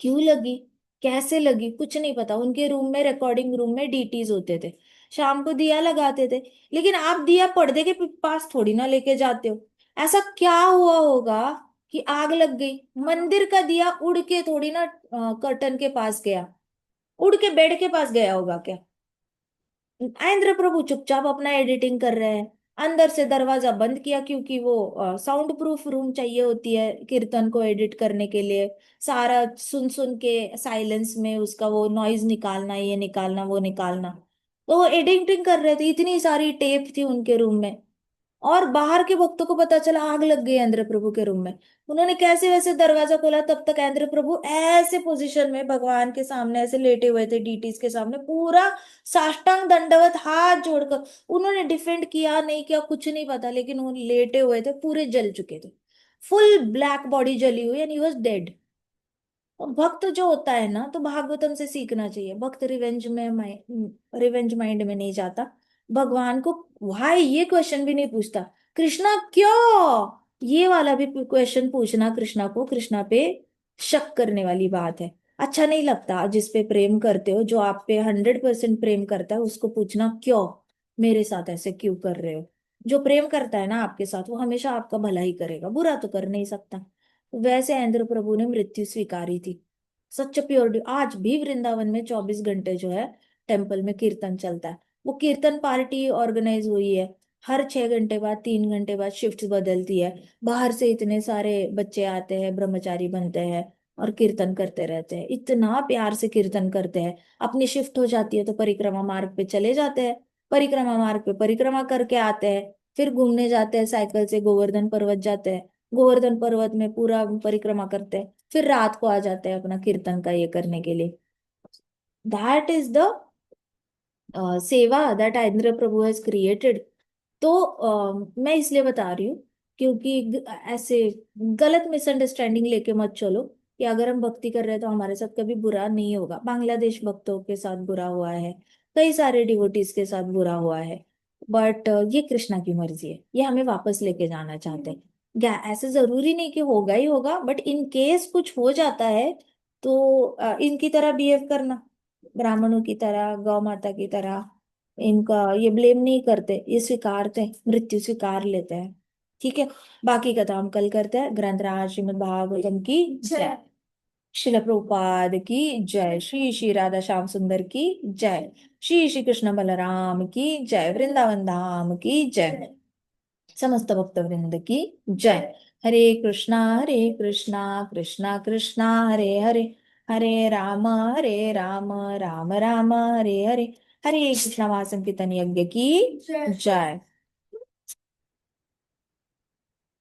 क्यों लगी, कैसे लगी, कुछ नहीं पता। उनके रूम में, रिकॉर्डिंग रूम में डीटीज होते थे, शाम को दिया लगाते थे, लेकिन आप दिया पर्दे के पास थोड़ी ना लेके जाते हो। ऐसा क्या हुआ होगा कि आग लग गई? मंदिर का दिया उड़ के थोड़ी ना कर्टन के पास गया, उड़ के बेड के पास गया होगा क्या? आयेंद्र प्रभु चुपचाप अपना एडिटिंग कर रहे हैं, अंदर से दरवाजा बंद किया क्योंकि वो साउंड प्रूफ रूम चाहिए होती है कीर्तन को एडिट करने के लिए, सारा सुन सुन के साइलेंस में उसका वो नॉइज निकालना, ये निकालना वो निकालना। तो वो एडिटिंग कर रहे थे, इतनी सारी टेप थी उनके रूम में। और बाहर के भक्तों को पता चला आग लग गई इंद्र प्रभु के रूम में। उन्होंने कैसे वैसे दरवाजा खोला, तब तक इंद्र प्रभु ऐसे पोजीशन में भगवान के सामने ऐसे लेटे हुए थे, डीटीज के सामने पूरा साष्टांग दंडवत हाथ जोड़कर। उन्होंने डिफेंड किया नहीं किया कुछ नहीं पता, लेकिन वो लेटे हुए थे, पूरे जल चुके थे, फुल ब्लैक बॉडी जली हुई, एंड ही वॉज डेड। और भक्त जो होता है ना, तो भागवतम से सीखना चाहिए। भक्त रिवेंज माइंड में नहीं जाता, भगवान को वाई ये क्वेश्चन भी नहीं पूछता, कृष्णा क्यों, ये वाला भी क्वेश्चन पूछना कृष्णा को, कृष्णा पे शक करने वाली बात है। अच्छा नहीं लगता, जिस पे प्रेम करते हो, जो आप पे 100% प्रेम करता है, उसको पूछना क्यों, मेरे साथ ऐसे क्यों कर रहे हो। जो प्रेम करता है ना आपके साथ, वो हमेशा आपका भला ही करेगा, बुरा तो कर नहीं सकता। वैसे इंद्र प्रभु ने मृत्यु स्वीकारी थी, सच प्योर। आज भी वृंदावन में 24 घंटे जो है टेम्पल में कीर्तन चलता है। वो कीर्तन पार्टी ऑर्गेनाइज हुई है, हर 6 घंटे बाद 3 घंटे बाद शिफ्ट बदलती है। बाहर से इतने सारे बच्चे आते हैं, ब्रह्मचारी बनते हैं और कीर्तन करते रहते हैं, इतना प्यार से कीर्तन करते हैं। अपनी शिफ्ट हो जाती है तो परिक्रमा मार्ग पे चले जाते हैं, परिक्रमा मार्ग पे परिक्रमा करके आते हैं, फिर घूमने जाते हैं साइकिल से, गोवर्धन पर्वत जाते हैं, गोवर्धन पर्वत में पूरा परिक्रमा करते हैं, फिर रात को आ जाते हैं अपना कीर्तन का ये करने के लिए। दैट इज द सेवा that Indra Prabhu has created. तो मैं इसलिए बता रही हूँ, क्योंकि ऐसे गलत मिसअंडरस्टैंडिंग लेके मत चलो कि अगर हम भक्ति कर रहे हैं तो हमारे साथ कभी बुरा नहीं होगा। बांग्लादेश भक्तों के साथ बुरा हुआ है, कई सारे डिवोटीज के साथ बुरा हुआ है, बट ये कृष्णा की मर्जी है, ये हमें वापस लेके जाना चाहते हैं। ऐसे जरूरी नहीं कि होगा ही होगा, बट इन केस कुछ हो जाता है तो इनकी तरह बिहेव करना, ब्राह्मणों की तरह, गौ माता की तरह। इनका ये ब्लेम नहीं करते, ये स्वीकारते हैं, मृत्यु स्वीकार लेते हैं। ठीक है, बाकी का तो हम कल करते हैं। ग्रंथराज श्रीमद् भागवतम की जय। शिल प्रभुपाद की जय। श्री श्री राधा श्याम सुंदर की जय। श्री श्री कृष्ण बलराम की जय। वृंदावन धाम की जय। समस्त भक्त वृंद की जय। हरे कृष्णा कृष्णा कृष्णा हरे हरे, हरे राम राम राम हरे हरे। हरे कृष्णा महासंकीर्तन यज्ञ की जय।